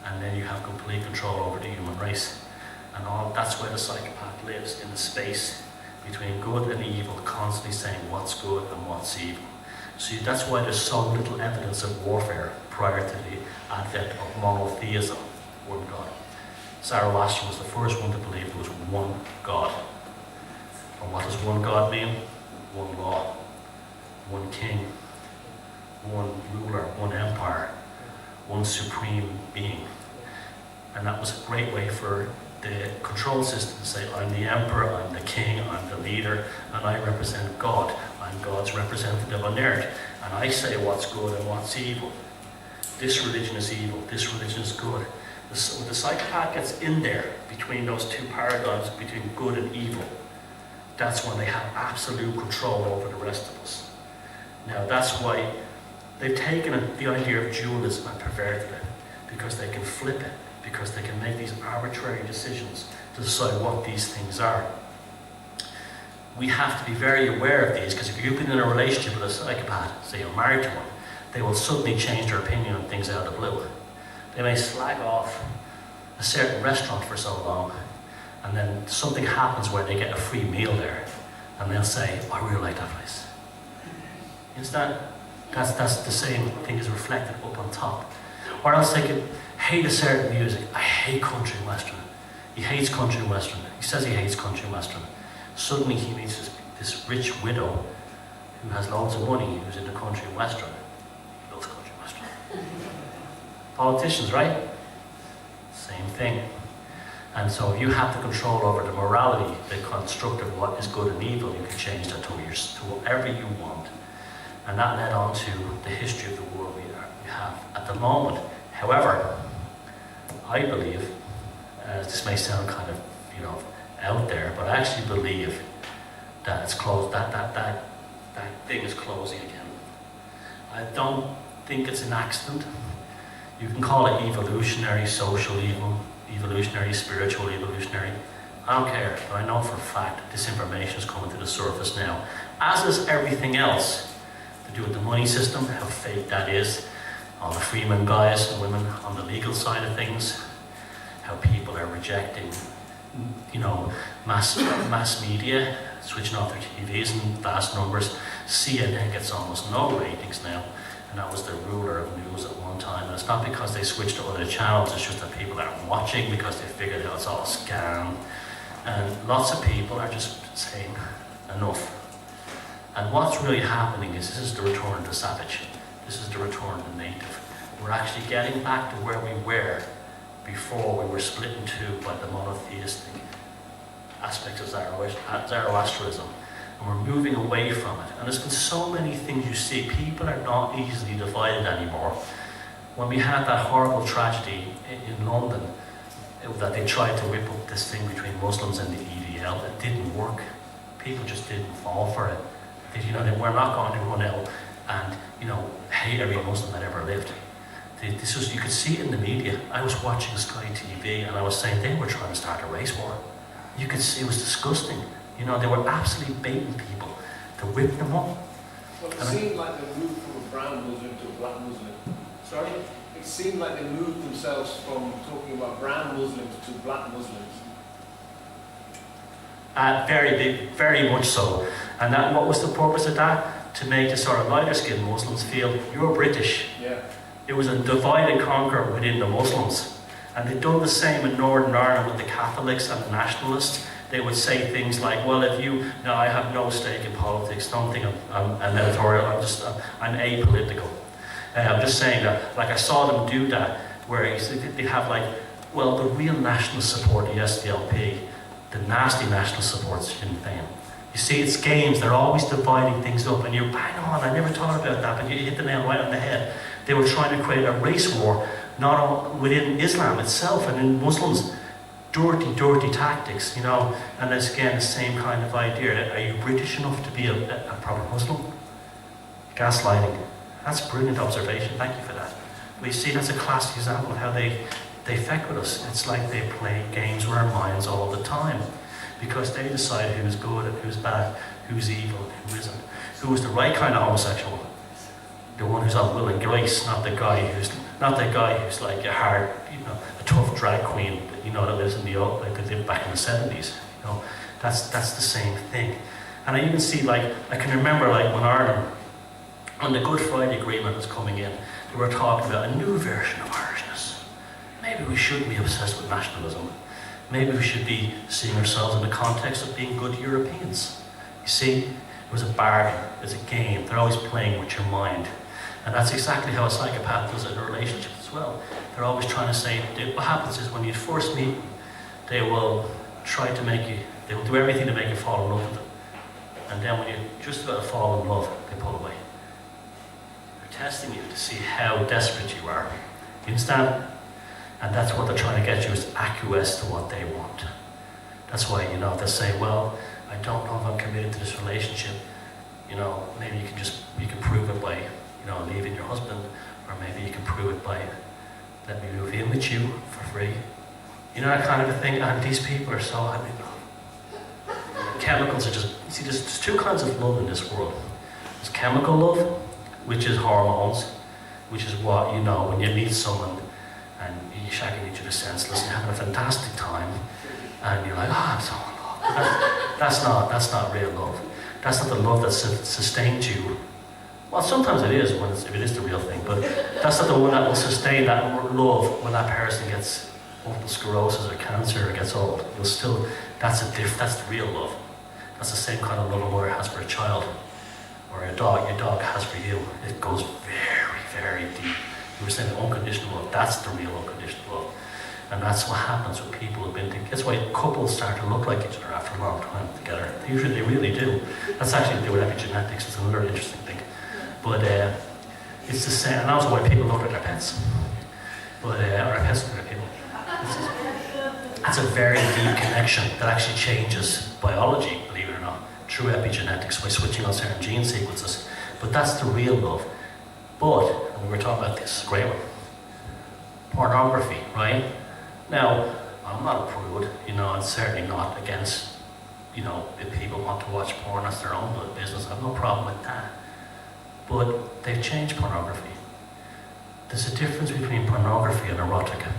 And then you have complete control over the human race. And that's where the psychopath lives, in the space between good and evil, constantly saying what's good and what's evil. So that's why there's so little evidence of warfare prior to the advent of monotheism, one God. Zoroaster was the first one to believe there was one God. And what does one God mean? One law, one king, one ruler, one empire, one supreme being. And that was a great way for the control system to say, I'm the emperor, I'm the king, I'm the leader, and I represent God. I'm God's representative on earth, and I say what's good and what's evil. This religion is evil, this religion is good. When the psychopath gets in there, between those two paradigms, between good and evil, that's when they have absolute control over the rest of us. Now that's why they've taken the idea of dualism and perverted it, because they can flip it, because they can make these arbitrary decisions to decide what these things are. We have to be very aware of these, because if you've been in a relationship with a psychopath, say you're married to one, they will suddenly change their opinion on things out of the blue. They may slag off a certain restaurant for so long, and then something happens where they get a free meal there, and they'll say, I really like that place. Understand? That's the same thing is reflected up on top. Or else they could hate a certain music. I hate country and western. He hates country and western. He says he hates country and western. Suddenly he meets this rich widow who has loads of money, who's into country and western. He loves country and western. Politicians, right? Same thing. And so if you have the control over the morality, the construct of what is good and evil, you can change that to whatever you want. And that led on to the history of the world we have at the moment. However, I believe, this may sound kind of, out there, but I actually believe that it's closed. That thing is closing again. I don't think it's an accident. You can call it evolutionary, social evil, evolutionary, spiritual, evolutionary. I don't care, but I know for a fact this information is coming to the surface now. As is everything else to do with the money system, how fake that is, all the freeman guys and women on the legal side of things, how people are rejecting, mass media, switching off their TVs in vast numbers. CNN gets almost no ratings now, and that was the ruler of news at one time. And it's not because they switched to other channels, it's just that people aren't watching because they figured out it's all a scam. And lots of people are just saying, enough. And what's really happening is this is the return of the savage. This is the return of the native. We're actually getting back to where we were before we were split in two by the monotheistic aspects of Zoroastrianism. And we're moving away from it. And there's been so many things you see. People are not easily divided anymore. When we had that horrible tragedy in London, that they tried to whip up this thing between Muslims and the EDL. It didn't work. People just didn't fall for it. They were not going to run out and, hate every Muslim that ever lived. You could see it in the media. I was watching Sky TV and I was saying they were trying to start a race war. You could see it was disgusting. They were absolutely baiting people to whip them up. Well, it seemed like they moved from a brown Muslim to a black Muslim. Sorry? It seemed like they moved themselves from talking about brown Muslims to black Muslims. Very much so. And what was the purpose of that? To make the sort of lighter-skinned Muslims feel, you're British. Yeah. It was a divide and conquer within the Muslims. And they'd done the same in Northern Ireland with the Catholics and the nationalists. They would say things like, well, I have no stake in politics, don't think I'm an editorial, I'm apolitical. I'm just saying that, I saw them do that, where they have the real national support, the SDLP, the nasty national supports Sinn Féin. You see, it's games, they're always dividing things up, and you're bang on, I never thought about that, but you hit the nail right on the head. They were trying to create a race war, not within Islam itself and in Muslims. Dirty tactics, and it's again the same kind of idea. Are you British enough to be a proper Muslim? Gaslighting. That's a brilliant observation, thank you for that. But you see, that's a classic example of how they fuck with us. It's like they play games with our minds all the time, because they decide who's good and who's bad, who's evil and who isn't, who is the right kind of homosexual, the one who's on Will and Grace, not the guy who's like a hard, a tough drag queen, that lives in the old, like they did back in the 70s. That's the same thing. And I even see, I can remember, when Ireland, when the Good Friday Agreement was coming in, they were talking about a new version of Irishness. Maybe we shouldn't be obsessed with nationalism. Maybe we should be seeing ourselves in the context of being good Europeans. You see, it was a bargain, it's a game. They're always playing with your mind. And that's exactly how a psychopath does it in a relationship as well. They're always trying to say, what happens is when you first meet them, they will try to they will do everything to make you fall in love with them. And then when you're just about to fall in love, they pull away. They're testing you to see how desperate you are. You understand? And that's what they're trying to get you, is to acquiesce to what they want. That's why, they say, well, I don't know if I'm committed to this relationship. Maybe you can prove it by leaving your husband, or maybe you can prove it by let me move in with you for free. That kind of a thing. And these people are so, chemicals are just, you see, there's two kinds of love in this world. There's chemical love, which is hormones, which is what, when you meet someone and you're shagging each other senseless and you're having a fantastic time, and you're like, I'm so in love. That's not real love. That's not the love that sustains you. Well, sometimes it is, if it is the real thing, but that's not the one that will sustain that love when that person gets multiple sclerosis or cancer or gets old. That's the real love. That's the same kind of love a mother has for a child, or your dog has for you. It goes very, very deep. You were saying unconditional love, that's the real unconditional love. And that's what happens with people who've been together. That's why couples start to look like each other after a long time together. They really do. That's actually to do with epigenetics. It's another interesting thing. But it's the same, and also why people look at their pets. Or their pets look at people. That's a very deep connection that actually changes biology, believe it or not, through epigenetics by switching on certain gene sequences. But that's the real love. But, and we were talking about this, great one, pornography, right? Now, I'm not a prude, I'm certainly not against, if people want to watch porn, that's their own business. I have no problem with that. But they've changed pornography. There's a difference between pornography and erotica.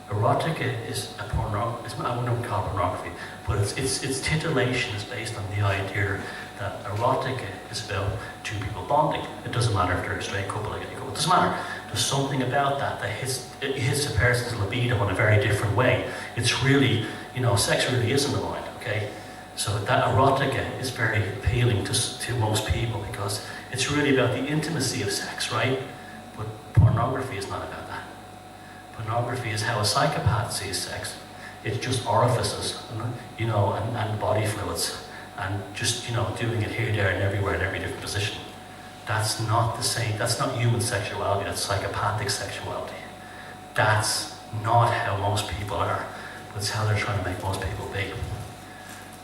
Erotica is a I wouldn't call it pornography, but its titillation is based on the idea that erotica is about two people bonding. It doesn't matter if they're a straight couple or a gay couple. It doesn't matter. There's something about that hits a person's libido in a very different way. It's really, sex really is in the mind, okay? So that erotica is very appealing to most people because it's really about the intimacy of sex, right? But pornography is not about that. Pornography is how a psychopath sees sex. It's just orifices, and body fluids, and just, doing it here, there, and everywhere in every different position. That's not the same. That's not human sexuality. That's psychopathic sexuality. That's not how most people are, but it's how they're trying to make most people be.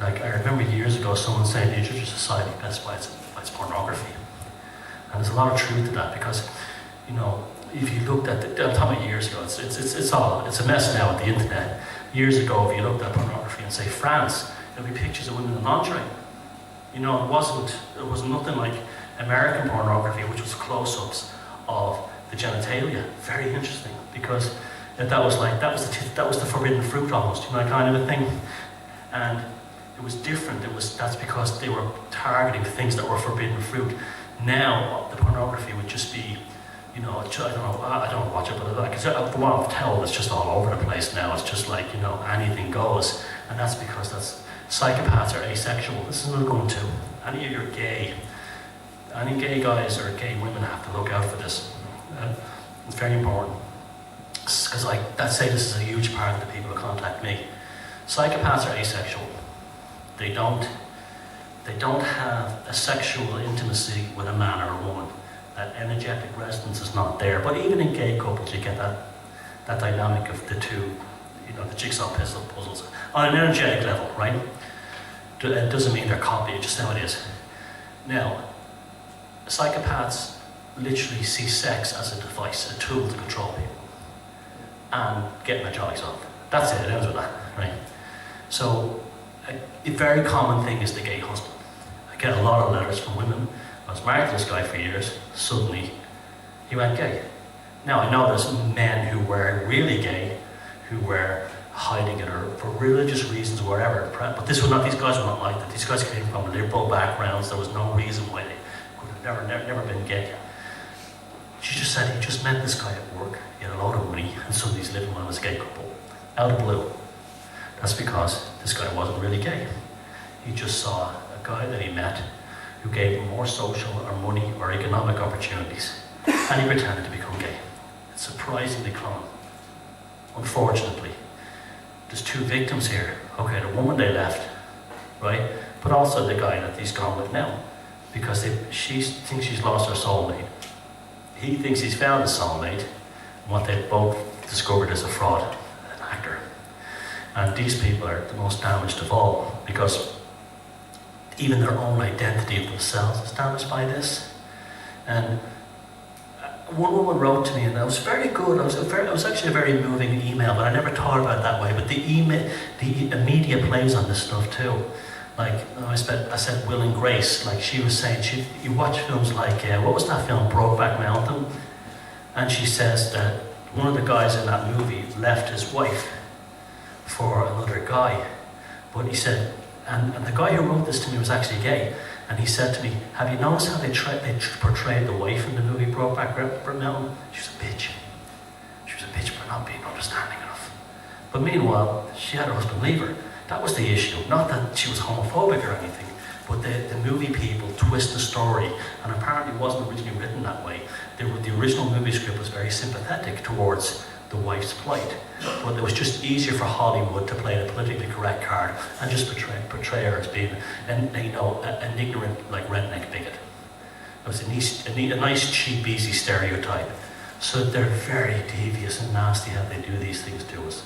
Like, I remember years ago someone saying the Judicial Society best by its pornography. And there's a lot of truth to that because, you know, if you looked at I'm talking about years ago, it's a mess now with the internet. Years ago, if you looked at pornography in, say, France, there'd be pictures of women in lingerie. You know, it was nothing like American pornography, which was close-ups of the genitalia. Very interesting, because that was the forbidden fruit almost, you know, kind of a thing. And it was different. That's because they were targeting things that were forbidden fruit. Now the pornography would just be, you know, I don't watch it, but like from what I'm told, it's just all over the place now. It's just like, you know, anything goes, and that's because psychopaths are asexual. This is what I'm going to. Any of your any gay guys or gay women have to look out for this. It's very important. Because say this is a huge part of the people who contact me. Psychopaths are asexual. They don't have a sexual intimacy with a man or a woman. That energetic resonance is not there. But even in gay couples, you get that dynamic of the two, you know, the jigsaw puzzles on an energetic level, right? It doesn't mean they're copy, it's just how it is. Now, psychopaths literally see sex as a device, a tool to control people and get their jollies off. That's it ends with that, right? So, a very common thing is the gay husband. I get a lot of letters from women. I was married to this guy for years, suddenly he went gay. Now I know there's men who were really gay, who were hiding it or for religious reasons or whatever, but these guys were not like that. These guys came from liberal backgrounds. There was no reason why they could have never been gay. She just said he just met this guy at work, he had a lot of money, and suddenly he's living with his gay couple, out of the blue. That's because this guy wasn't really gay. He just saw a guy that he met who gave him more social or money or economic opportunities, and he pretended to become gay. It's surprisingly common. Unfortunately, there's two victims here. Okay, the woman they left, right? But also the guy that he's gone with now, because she thinks she's lost her soulmate. He thinks he's found his soulmate, and what they've both discovered is a fraud, an actor. And these people are the most damaged of all, because even their own identity of themselves is damaged by this. And one woman wrote to me, and that was very good. It was actually a very moving email, but I never thought about it that way. But the media plays on this stuff too. Like, I said Will and Grace, like she was saying, you watch films like, what was that film, Brokeback Mountain? And she says that one of the guys in that movie left his wife for another guy. But he said, and the guy who wrote this to me was actually gay, and he said to me, have you noticed how they portrayed the wife in the movie Brokeback Mountain? She was a bitch. She was a bitch for not being understanding enough. But meanwhile, she had her husband leave her. That was the issue. Not that she was homophobic or anything, but the movie people twist the story, and apparently it wasn't originally written that way. The original movie script was very sympathetic towards the wife's plight, but it was just easier for Hollywood to play the politically correct card and just portray her as being an ignorant, like, redneck bigot. It was a nice, cheap, easy stereotype. So they're very devious and nasty how they do these things to us.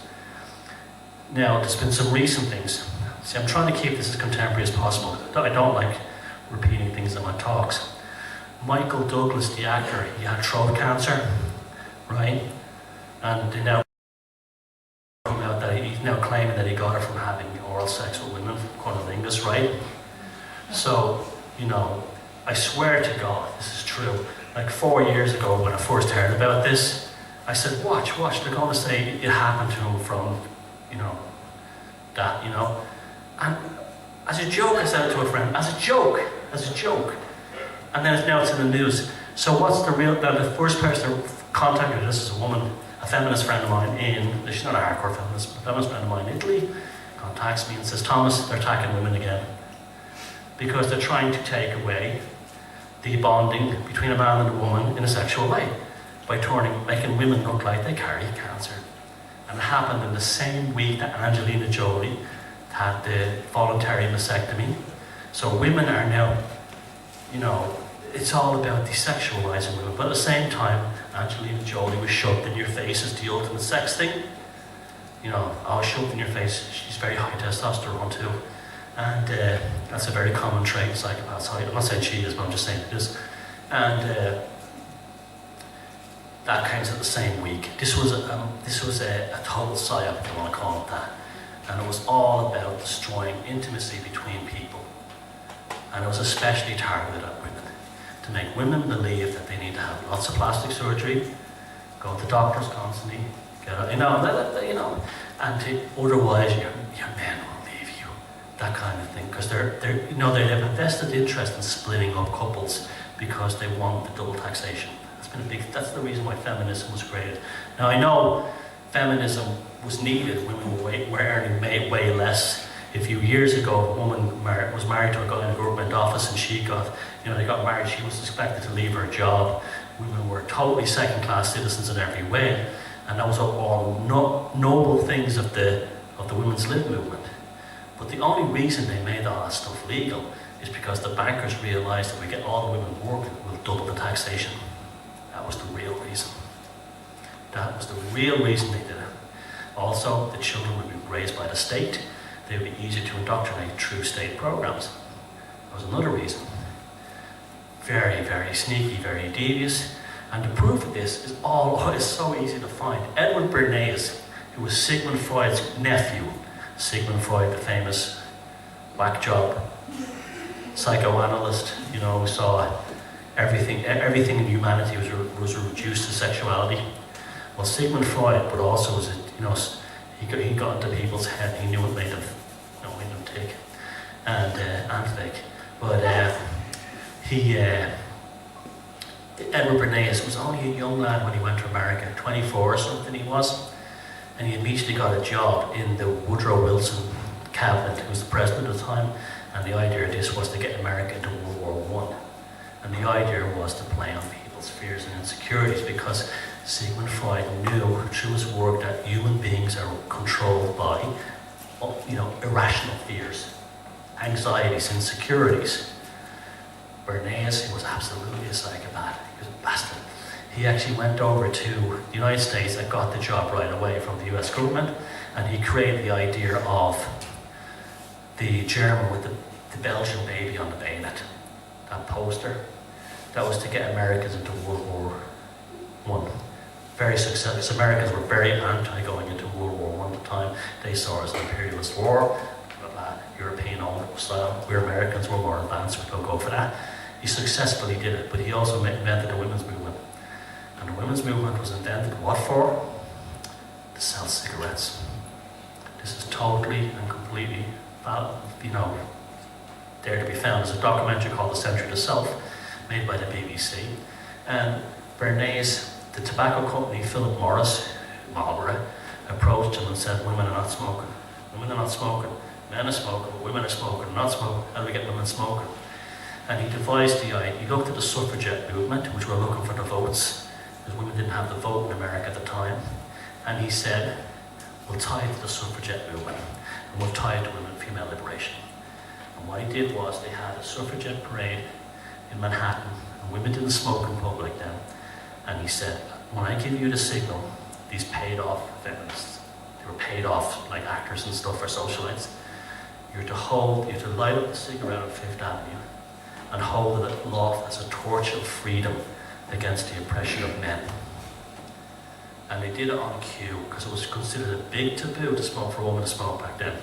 Now, there's been some recent things. See, I'm trying to keep this as contemporary as possible. I don't like repeating things in my talks. Michael Douglas, the actor, he had throat cancer, right? And they now come out that he's now claiming that he got it from having oral sex with women, cunnilingus, right? So, you know, I swear to God, this is true. Like 4 years ago when I first heard about this, I said, watch, they're going to say it happened to him from, you know, that, you know. And as a joke, I said it to a friend, as a joke. And then now it's in the news. So what's the first person who contacted us is a woman, a feminist friend of mine she's not a hardcore feminist, but a feminist friend of mine in Italy, contacts me and says, Thomas, they're attacking women again. Because they're trying to take away the bonding between a man and a woman in a sexual way by making women look like they carry cancer. And it happened in the same week that Angelina Jolie had the voluntary mastectomy. So women are now, you know, it's all about desexualizing women. But at the same time, Angelina Jolie was shoved in your face as the ultimate sex thing. You know, I was shoved in your face. She's very high testosterone too. And that's a very common trait in psychopaths. I'm not saying she is, but I'm just saying it is. And that came out the same week. This was a total psyop, if you want to call it that. And it was all about destroying intimacy between people. And it was especially targeted at women, to make women believe that they need to have lots of plastic surgery, go to doctors constantly, and otherwise your men will leave you, that kind of thing, because they have a vested interest in splitting up couples because they want the double taxation. That's the reason why feminism was created. Now I know feminism was needed. Women were earning way less. A few years ago, a woman was married to a guy in a government office, and they got married. She was expected to leave her job. Women were totally second-class citizens in every way, and that was all noble things of the women's lib movement. But the only reason they made all that stuff legal is because the bankers realised that we get all the women working, we'll double the taxation. That was the real reason. That was the real reason they did it. Also, the children would be raised by the state. They would be easier to indoctrinate through state programs. That was another reason. Very, very sneaky, very devious. And the proof of this is so easy to find. Edward Bernays, who was Sigmund Freud's nephew, Sigmund Freud, the famous whack job psychoanalyst, who saw everything in humanity was reduced to sexuality. Well, Sigmund Freud, but also he got into people's head. He knew it made them tick and think. But Edward Bernays was only a young lad when he went to America, 24 or something he was, and he immediately got a job in the Woodrow Wilson cabinet, who was the president at the time. And the idea of this was to get America into World War I. And the idea was to play on people's fears and insecurities, because Sigmund Freud knew through his work that human beings are controlled by, irrational fears, anxieties, insecurities. Bernays was absolutely a psychopath. He was a bastard. He actually went over to the United States and got the job right away from the US government, and he created the idea of the German with the Belgian baby on the bayonet, that poster. That was to get Americans into World War I. Very successful. Americans were very anti going into World War I at the time. They saw it as an imperialist war, European style. We're Americans, we're more advanced, we'll go for that. He successfully did it, but he also invented the women's movement. And the women's movement was invented, what for? To sell cigarettes. This is totally and completely, there to be found. There's a documentary called The Century to Self, made by the BBC. And Bernays, the tobacco company, Philip Morris, Marlboro, approached him and said, women are not smoking. Women are not smoking. Men are smoking, but women are smoking, not smoking. How do we get women smoking? And he devised the idea. He looked at the suffragette movement, which were looking for the votes, because women didn't have the vote in America at the time. And he said, we'll tie it to the suffragette movement, and we'll tie it to women, female liberation. And what he did was, they had a suffragette parade in Manhattan, and women didn't smoke in public then. And he said, when I give you the signal, these paid off feminists, they were paid off like actors and stuff or socialites, you're to light up the cigarette on Fifth Avenue and hold it aloft as a torch of freedom against the oppression of men. And they did it on cue, because it was considered a big taboo to smoke for a woman to smoke back then.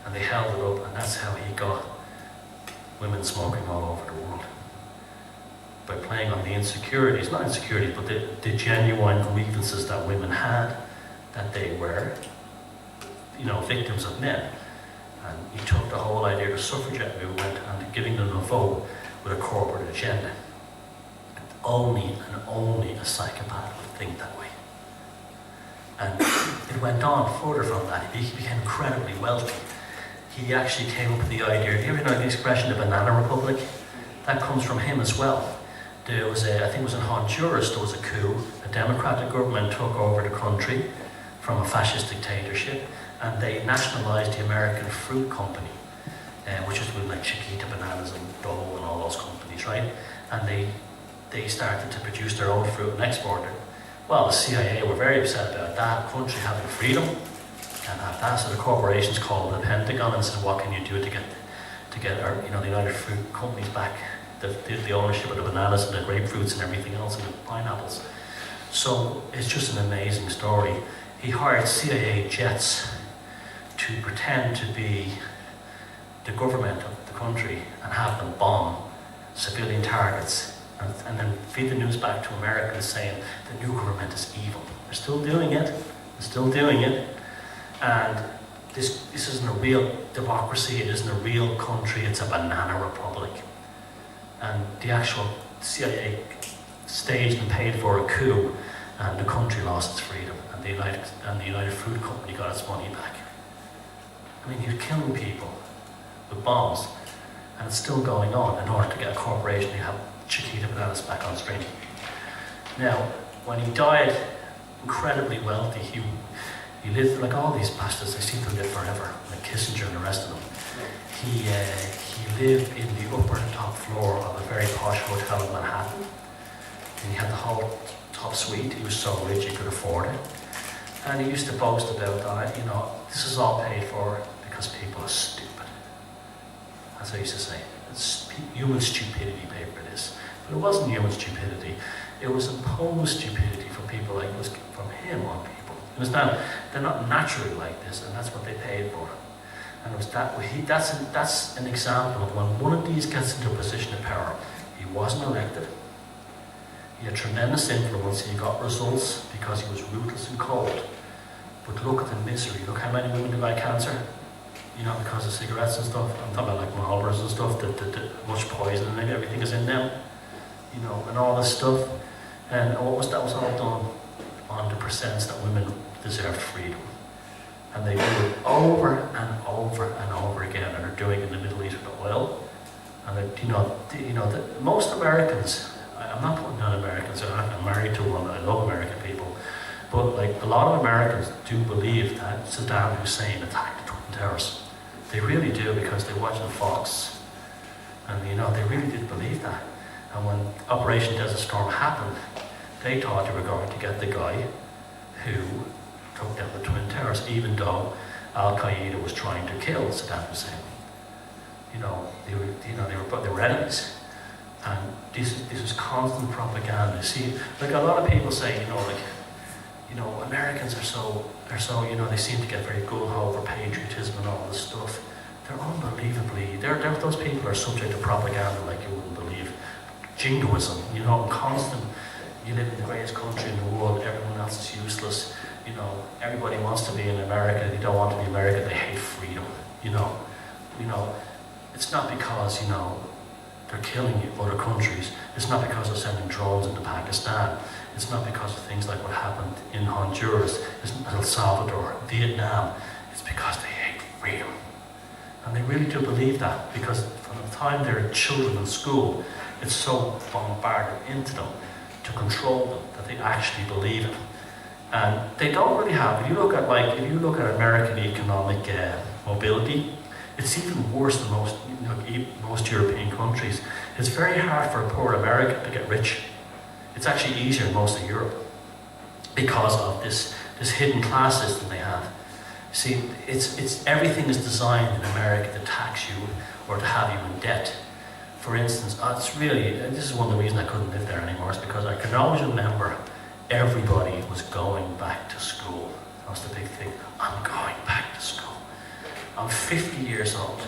And they held it up, and that's how he got women smoking all over the world. By playing on the insecurities, not insecurities, but the genuine grievances that women had, that they were, victims of men. And he took the whole idea of the suffragette movement and giving them a vote with a corporate agenda. Only a psychopath would think that way. And it went on further from that. He became incredibly wealthy. He actually came up with the idea, you ever know the expression, the banana republic? That comes from him as well. There was I think it was in Honduras, there was a coup. A democratic government took over the country from a fascist dictatorship, and they nationalized the American Fruit Company, which was with like Chiquita Bananas and Dole and all those companies, right? and they started to produce their own fruit and export it. Well, the CIA were very upset about that country having freedom and have that, so the corporations called the Pentagon and said, what can you do to get our, the United Fruit companies back, the ownership of the bananas and the grapefruits and everything else and the pineapples. So it's just an amazing story. He hired CIA jets to pretend to be the government of the country and have them bomb civilian targets and then feed the news back to Americans saying the new government is evil. They're still doing it. They're still doing it. And this isn't a real democracy. It isn't a real country. It's a banana republic. And the actual CIA staged and paid for a coup, and the country lost its freedom, and the United Fruit Company got its money back. I mean, he was killing people with bombs, and it's still going on in order to get a corporation to have Chiquita bananas back on stream. Now, when he died, incredibly wealthy, he lived like all these bastards. They seem to live forever, like Kissinger and the rest of them. He lived in the upper and top floor of a very posh hotel in Manhattan, and he had the whole top suite. He was so rich he could afford it, and he used to boast about that. This is all paid for because people are stupid. As I used to say, it's human stupidity paid for this. But it wasn't human stupidity. It was imposed stupidity from people like it was from him on people. You understand? They're not naturally like this, and that's what they paid for. And it was that's an example of when one of these gets into a position of power. He wasn't elected. He had tremendous influence. He got results because he was ruthless and cold. But look at the misery. Look how many women die of cancer. Because of cigarettes and stuff. I'm talking about like Marlboros and stuff, that much poison and everything is in them. And all this stuff. And that was all done on the pretense that women deserved freedom. And they do it over and over and over again, and they're doing it in the Middle East with oil. And most Americans, I'm not putting down Americans, I'm married to one, I love American people, but like a lot of Americans do believe that Saddam Hussein attacked the Twin Towers. They really do, because they watch the Fox, and they really did believe that. And when Operation Desert Storm happened, they thought they were going to get the guy who took down the Twin Towers, even though Al-Qaeda was trying to kill Saddam Hussein. They were enemies. And this was constant propaganda. See, like a lot of people say, Americans are so, they seem to get very gung-ho for patriotism and all this stuff. They're unbelievably, those people are subject to propaganda like you wouldn't believe. Jingoism, constant, you live in the greatest country in the world, everyone else is useless. Everybody wants to be in America, they don't want to be American, they hate freedom. It's not because, they're killing other countries. It's not because they're sending drones into Pakistan. It's not because of things like what happened in Honduras, El Salvador, Vietnam. It's because they hate freedom. And they really do believe that, because from the time they're children in school, it's so bombarded into them to control them that they actually believe it. And they don't really have, if you look at American economic mobility, it's even worse than most European countries. It's very hard for a poor American to get rich. It's actually easier in most of Europe because of this hidden class system they have. See, everything is designed in America to tax you or to have you in debt. For instance, this is one of the reasons I couldn't live there anymore, is because I can always remember everybody was going back to school. That was the big thing. I'm going back to school. I'm 50 years old.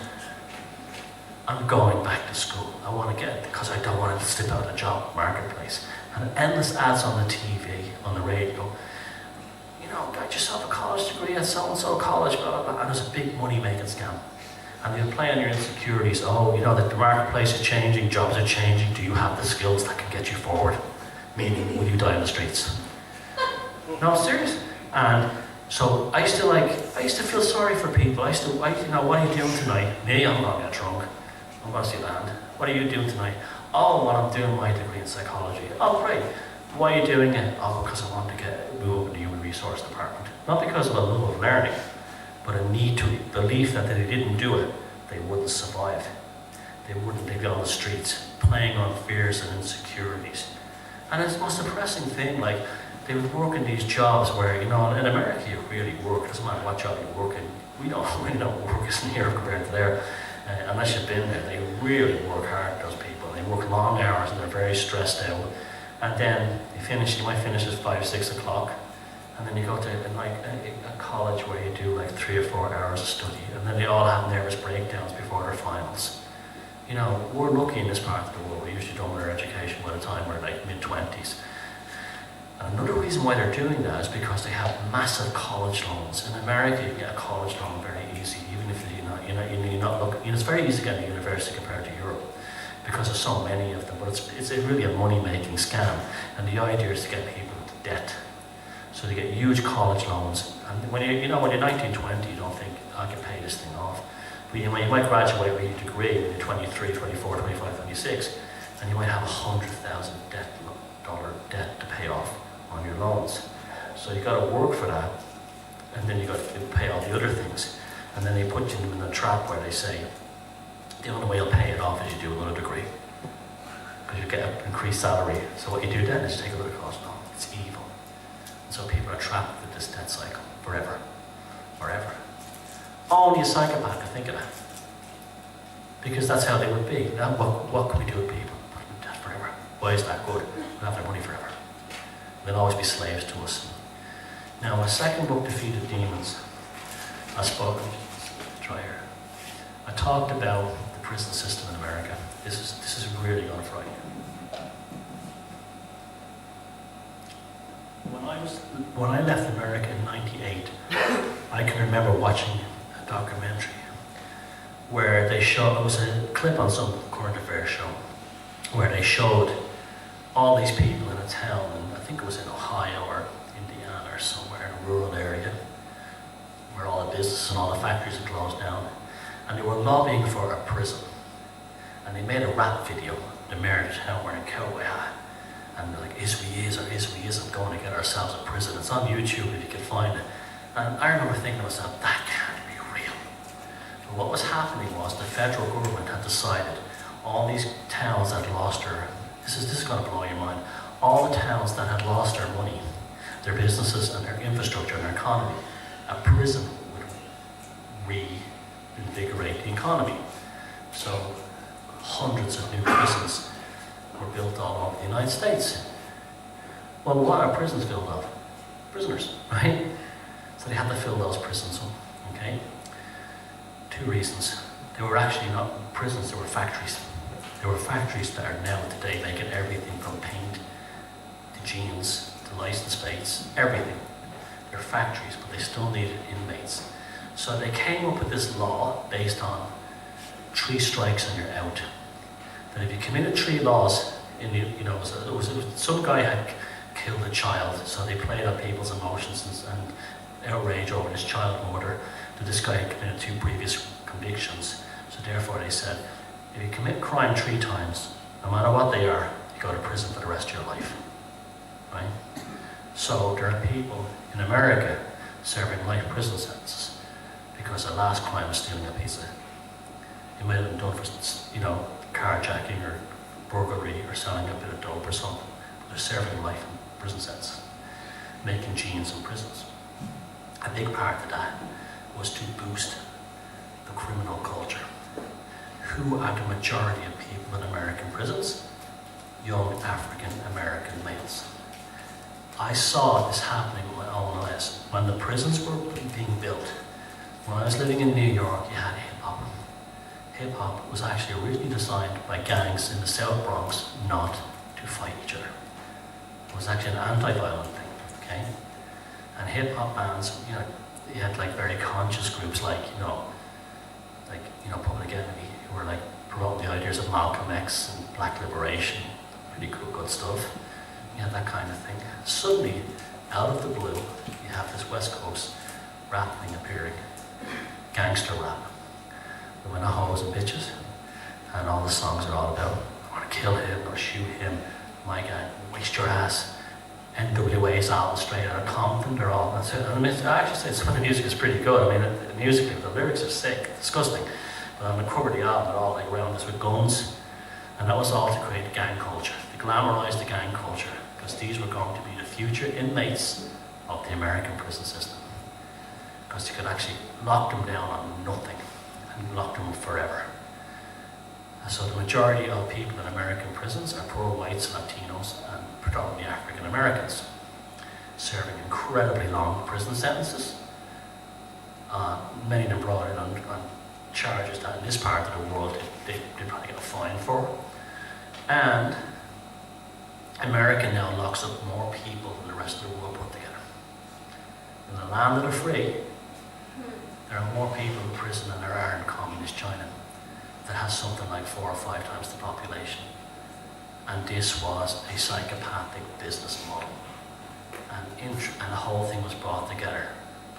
I'm going back to school. I want to get, because I don't want to slip out of the job marketplace. And endless ads on the TV, on the radio. Got yourself a college degree at so-and-so college, blah, blah, blah. And there's a big money-making scam. And they'll play on your insecurities. That the marketplace is changing, jobs are changing. Do you have the skills that can get you forward? Meaning, will you die in the streets? No, I'm serious. And so I used to feel sorry for people. What are you doing tonight? Me, I'm going to get drunk. I'm going to see land. What are you doing tonight? Oh, well, I'm doing my degree in psychology. Oh, great. Why are you doing it? Oh, because I want to move up in the human resource department. Not because of a love of learning, but a need to believe that if they didn't do it, they wouldn't survive. They wouldn't. They'd be on the streets, playing on fears and insecurities. And it's the most depressing thing, like, they would work in these jobs where, in America you really work. It doesn't matter what job you work in. We really don't work as in Europe compared to there. Unless you've been there, they really work hard, those people. They work long hours and they're very stressed out. And then you might finish at 5, 6 o'clock. And then you go to a college where you do like 3 or 4 hours of study. And then they all have nervous breakdowns before their finals. We're lucky in this part of the world. We're usually done with our education by the time we're like mid-20s. And another reason why they're doing that is because they have massive college loans. In America, you get a college loan very easy, even if you're not looking. It's very easy to get a university compared to Europe because there's so many of them. But it's really a money-making scam, and the idea is to get people into debt. So they get huge college loans, and when you're 19, 20, you don't think I can pay this thing off. But you might graduate with your degree when you're 23, 24, 25, 26, and you might have $100,000 debt to pay off on your loans. So you got to work for that, and then you got to pay all the other things. And then they put you in a trap where they say, the only way you'll pay it off is you do another degree. Because you get an increased salary. So what you do then is take a look at cost. No, it's evil. And so people are trapped with this debt cycle forever. Only a psychopath can think of that. Because that's how they would be. Now, what can we do with people? Put them in debt forever. Why is that good? We'll have their money forever. They'll always be slaves to us. Now, my second book, Defeated Demons, I talked about the prison system in America. This is really going to frighten you. When I left America in '98, I can remember watching a documentary where it was a clip on some current affairs show, where they showed all these people in a town, and I think it was in Ohio or Indiana or somewhere in a rural area, where all the businesses and all the factories had closed down, and they were lobbying for a prison. And they made a rap video, the mayor of the town wearing a cowboy hat, and they're like, is we isn't going to get ourselves a prison. It's on YouTube if you can find it. And I remember thinking to myself, that can't be real. But what was happening was the federal government had decided all these towns that lost this is going to blow your mind, all the towns that had lost their money, their businesses and their infrastructure and their economy, a prison would reinvigorate the economy. So hundreds of new prisons were built all over the United States. Well, what are prisons filled of? Prisoners, right? So they had to fill those prisons up, okay? 2 reasons. They were actually not prisons, they were factories. There were factories that are now today making everything from paint to jeans to license plates, everything. They're factories, but they still needed inmates. So they came up with this law based on 3 strikes and you're out. That if you committed 3 laws, some guy had killed a child, so they played on people's emotions and outrage over this child murder. That this guy had committed 2 previous convictions. So therefore they said, if you commit crime 3 times, no matter what they are, you go to prison for the rest of your life, right? So there are people in America serving life prison sentences because their last crime was stealing a pizza. It might have been done for, carjacking or burglary or selling a bit of dope or something. But they're serving life in prison sentences, making jeans in prisons. A big part of that was to boost the criminal culture. Who are the majority of people in American prisons? Young African American males. I saw this happening with my own eyes. When the prisons were being built, when I was living in New York, you had hip-hop. Hip-hop was actually originally designed by gangs in the South Bronx not to fight each other. It was actually an anti-violent thing, okay? And hip-hop bands, you had like very conscious groups like Public Enemy, who were like promoting the ideas of Malcolm X and Black Liberation, pretty cool, good stuff. You had that kind of thing. Suddenly, out of the blue, you have this West Coast rap thing appearing, gangster rap. The winner hoes and bitches, and all the songs are all about, I want to kill him or shoot him, my gang, waste your ass. NWA's all straight out of Compton, they're all, that's it. I actually say some of the music is pretty good. I mean, musically, the lyrics are sick, disgusting. But on the cover of the album, they're all like around us with guns. And that was all to create gang culture, to glamorize the gang culture, because these were going to be the future inmates of the American prison system. Because you could actually lock them down on nothing and lock them up forever. So the majority of people in American prisons are poor whites, Latinos, and predominantly African Americans, serving incredibly long prison sentences. Many of them brought in on charges that in this part of the world they probably get a fine for. And America now locks up more people than the rest of the world put together. In the land of the free, there are more people in prison than there are in communist China, that has something like 4 or 5 times the population. And this was a psychopathic business model. And the whole thing was brought together.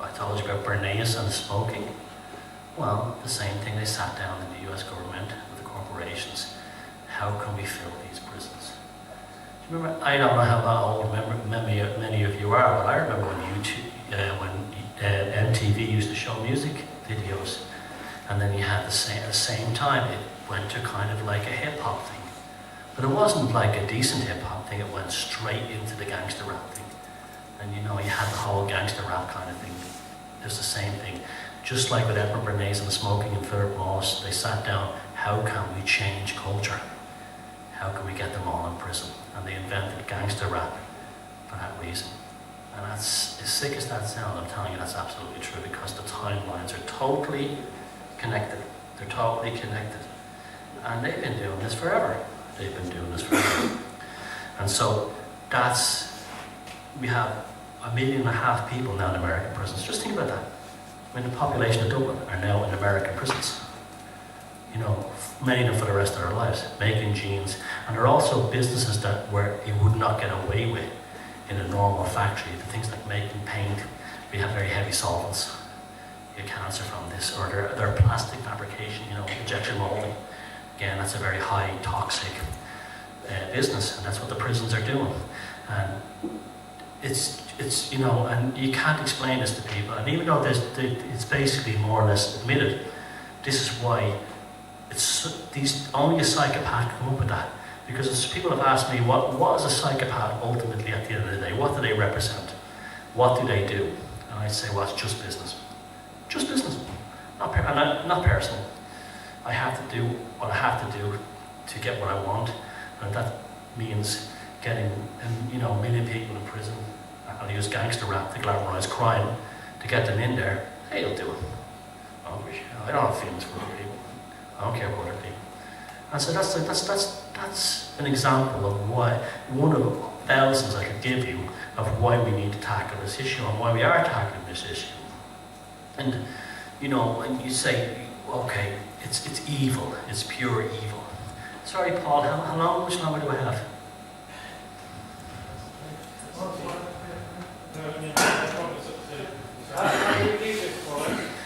I told you about Bernays and the smoking. Well, the same thing, they sat down in the US government with the corporations. How can we fill these prisons? Do you remember, I don't know how old many of you are, but I remember when MTV used to show music videos, and then you had at the same time, it went to kind of like a hip-hop thing. But it wasn't like a decent hip-hop thing, it went straight into the gangster rap thing. And you know, you had the whole gangster rap kind of thing. It was the same thing. Just like with Edward Bernays and the smoking and Philip Morris, they sat down, how can we change culture? How can we get them all in prison? And they invented gangster rap for that reason. And that's, as sick as that sounds, I'm telling you that's absolutely true, because the timelines are totally connected. They're totally connected. And they've been doing this forever. They've been doing this forever. And so we have 1.5 million people now in American prisons. Just think about that. I mean, the population of Dublin are now in American prisons. You know, many of them for the rest of their lives, making jeans. And there are also businesses where you would not get away with in a normal factory. The things like making paint, we have very heavy solvents. You get cancer from this. Or their plastic fabrication, you know, injection molding. Again, that's a very high toxic business, and that's what the prisons are doing. And it's you know, and you can't explain this to people. And even though it's basically more or less admitted, this is why only a psychopath come up with that. Because people have asked me, what is a psychopath ultimately at the end of the day? What do they represent? What do they do? And I say, well, it's just business. Just business. Not personal. I have to do what I have to do to get what I want. And that means getting, you know, 1 million people in prison. I'll use gangster rap to glamorize crime to get them in there. Hey, you'll do it. I don't have feelings for other people. I don't care about other people. And so that's an example of why, one of thousands I could give you, of why we need to tackle this issue and why we are tackling this issue. And you know, and you say, okay, it's evil, it's pure evil. Sorry, Paul, how much longer do I have?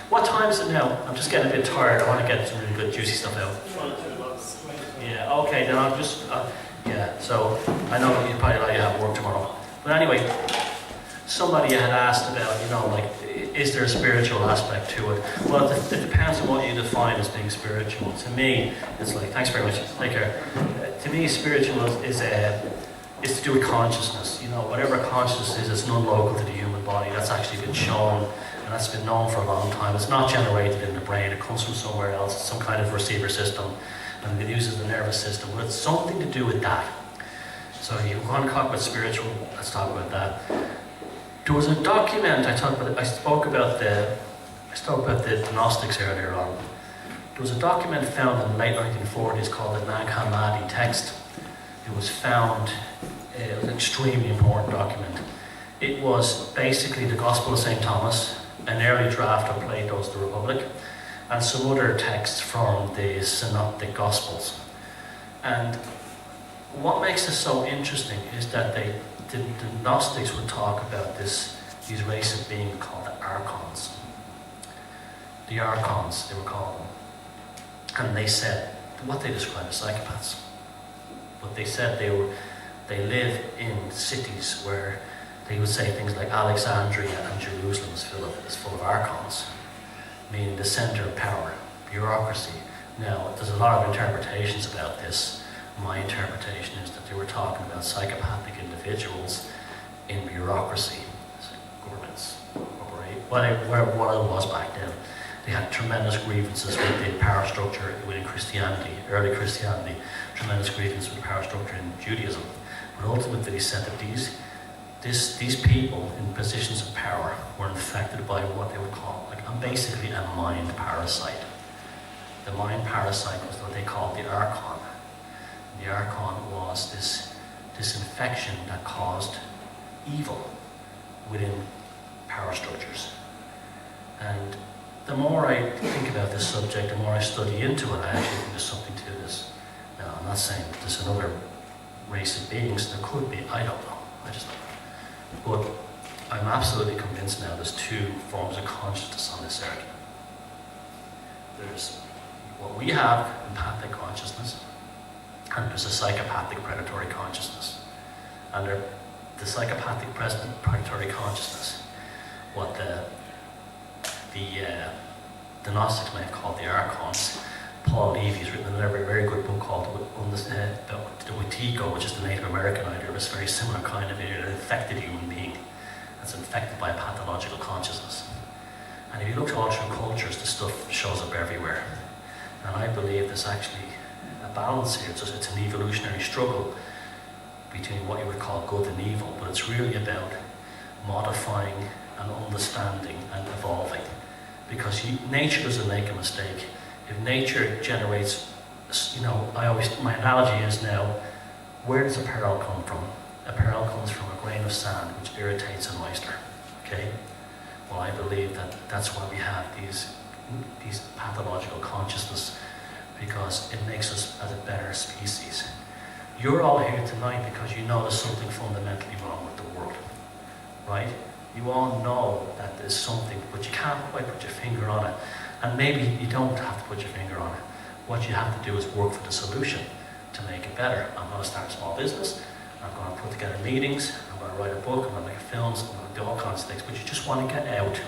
What time is it now? I'm just getting a bit tired. I want to get some really good juicy stuff out. Yeah, okay, then I'll just, yeah, so I know you probably like you have work tomorrow. But anyway, somebody had asked about, you know, like, is there a spiritual aspect to it? Well, it depends on what you define as being spiritual. To me, it's like, thanks very much, take care. To me, spiritual is to do with consciousness. You know, whatever consciousness is, it's non-local to the human body. That's actually been shown, and that's been known for a long time. It's not generated in the brain, it comes from somewhere else. It's some kind of receiver system, and it uses the nervous system. But it's something to do with that. So you want to talk about spiritual, let's talk about that. There was a document I spoke about the Gnostics earlier on. There was a document found in the late 1940s called the Nag Hammadi text. It was found, it was an extremely important document. It was basically the Gospel of St. Thomas, an early draft of Plato's The Republic, and some other texts from the Synoptic Gospels. And what makes this so interesting is that the Gnostics would talk about these races of beings called the archons. The archons, they were called them. And they said, what they described as psychopaths. But they said they live in cities where they would say things like Alexandria and Jerusalem is full of archons, meaning the center of power. bureaucracy. Now, there's a lot of interpretations about this. My interpretation is that they were talking about psychopathic individuals in bureaucracy, so governments, what it was back then. They had tremendous grievances with the power structure within Christianity, early Christianity, tremendous grievances with power structure in Judaism. But ultimately they said that these people in positions of power were infected by what they would call basically a mind parasite. The mind parasite was what they called the archon. The archon was this infection that caused evil within power structures. And the more I think about this subject, the more I study into it, I actually think there's something to this. Now, I'm not saying that there's another race of beings. There could be. I don't know. I just don't know. But I'm absolutely convinced now there's two forms of consciousness on this earth. There's what we have, empathic consciousness, and there's a psychopathic predatory consciousness. And the psychopathic predatory consciousness, what the Gnostics may have called the archons. Paul Levy's written a very good book called The Wetiko, which is the Native American idea of this very similar kind of idea, an infected human being that's infected by a pathological consciousness. And if you look all through cultures, the stuff shows up everywhere. And I believe there's actually a balance here. It's an evolutionary struggle between what you would call good and evil, but it's really about modifying and understanding and evolving. Because nature doesn't make a mistake. If nature generates, my analogy is now, where does a pearl come from? A pearl comes from a grain of sand which irritates an oyster, okay? Well, I believe that's why we have these pathological consciousness, because it makes us as a better species. You're all here tonight because you know there's something fundamentally wrong with the world, right? You all know that there's something, but you can't quite put your finger on it. And maybe you don't have to put your finger on it. What you have to do is work for the solution to make it better. I'm going to start a small business. I'm going to put together meetings. I'm going to write a book. I'm going to make films. I'm going to do all kinds of things. But you just want to get out.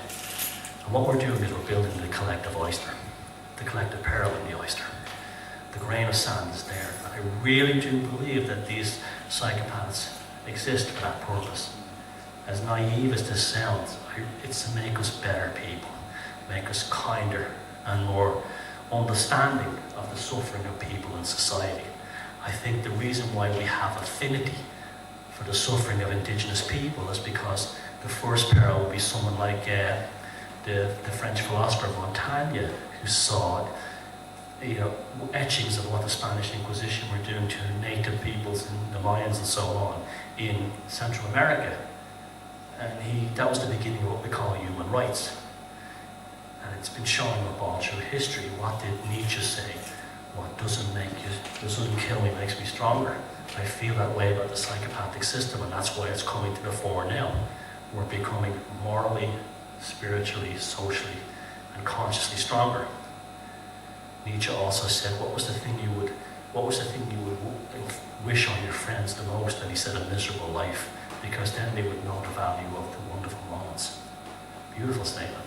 And what we're doing is we're building the collective oyster, the collective pearl in the oyster. The grain of sand is there. And I really do believe that these psychopaths exist for that purpose. As naive as this sounds, it's to make us better people, make us kinder and more understanding of the suffering of people in society. I think the reason why we have affinity for the suffering of indigenous people is because the first pearl would be someone like the French philosopher Montaigne, who saw etchings of what the Spanish Inquisition were doing to native peoples and the Mayans and so on in Central America. And that was the beginning of what we call human rights. And it's been showing up all through history. What did Nietzsche say? What doesn't kill me makes me stronger. I feel that way about the psychopathic system, and that's why it's coming to the fore now. We're becoming morally, spiritually, socially, and consciously stronger. Nietzsche also said, what was the thing you would wish on your friends the most? And he said, a miserable life, because then they would know the value of the wonderful moments. Beautiful statement.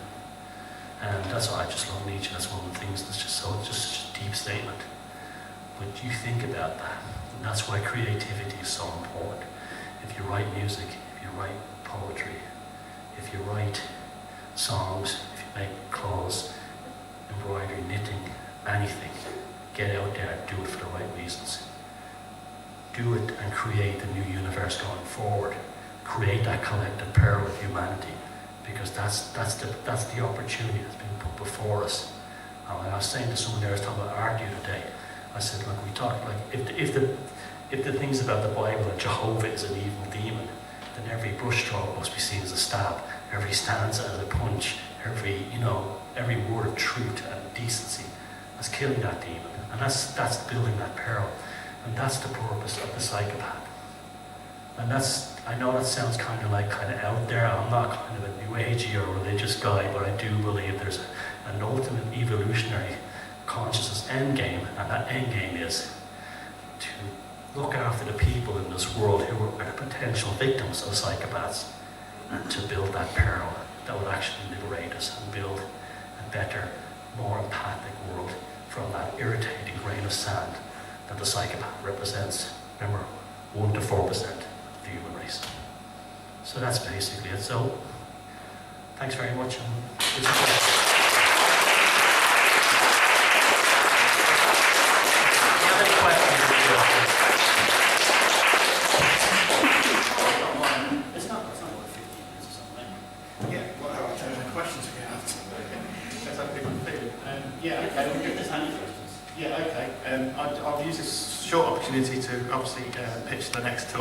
And that's why I just love Nietzsche. That's one of the things that's just such a deep statement. But you think about that, and that's why creativity is so important. If you write music, if you write poetry, if you write songs, if you make clothes, embroidery, knitting, anything, get out there and do it for the right reasons. Do it and create a new universe going forward. Create that collective pearl of humanity, because that's the opportunity that's been put before us. I was saying to someone there, I was talking about art the other day. I said, look, we talk like if the things about the Bible that Jehovah is an evil demon, then every brushstroke must be seen as a stab, every stanza as a punch, every word of truth and decency as killing that demon, and that's building that pearl. And that's the purpose of the psychopath. And I know that sounds kind of out there. I'm not kind of a new agey or religious guy, but I do believe there's an ultimate evolutionary consciousness endgame, and that endgame is to look after the people in this world who are the potential victims of psychopaths, and to build that pearl that would actually liberate us and build a better more empathic world from that irritating grain of sand that the psychopath represents. Remember, 1 to 4% of the human race. So that's basically it. So, thanks very much. And Yeah, okay. I'll use this short opportunity to obviously pitch the next talk.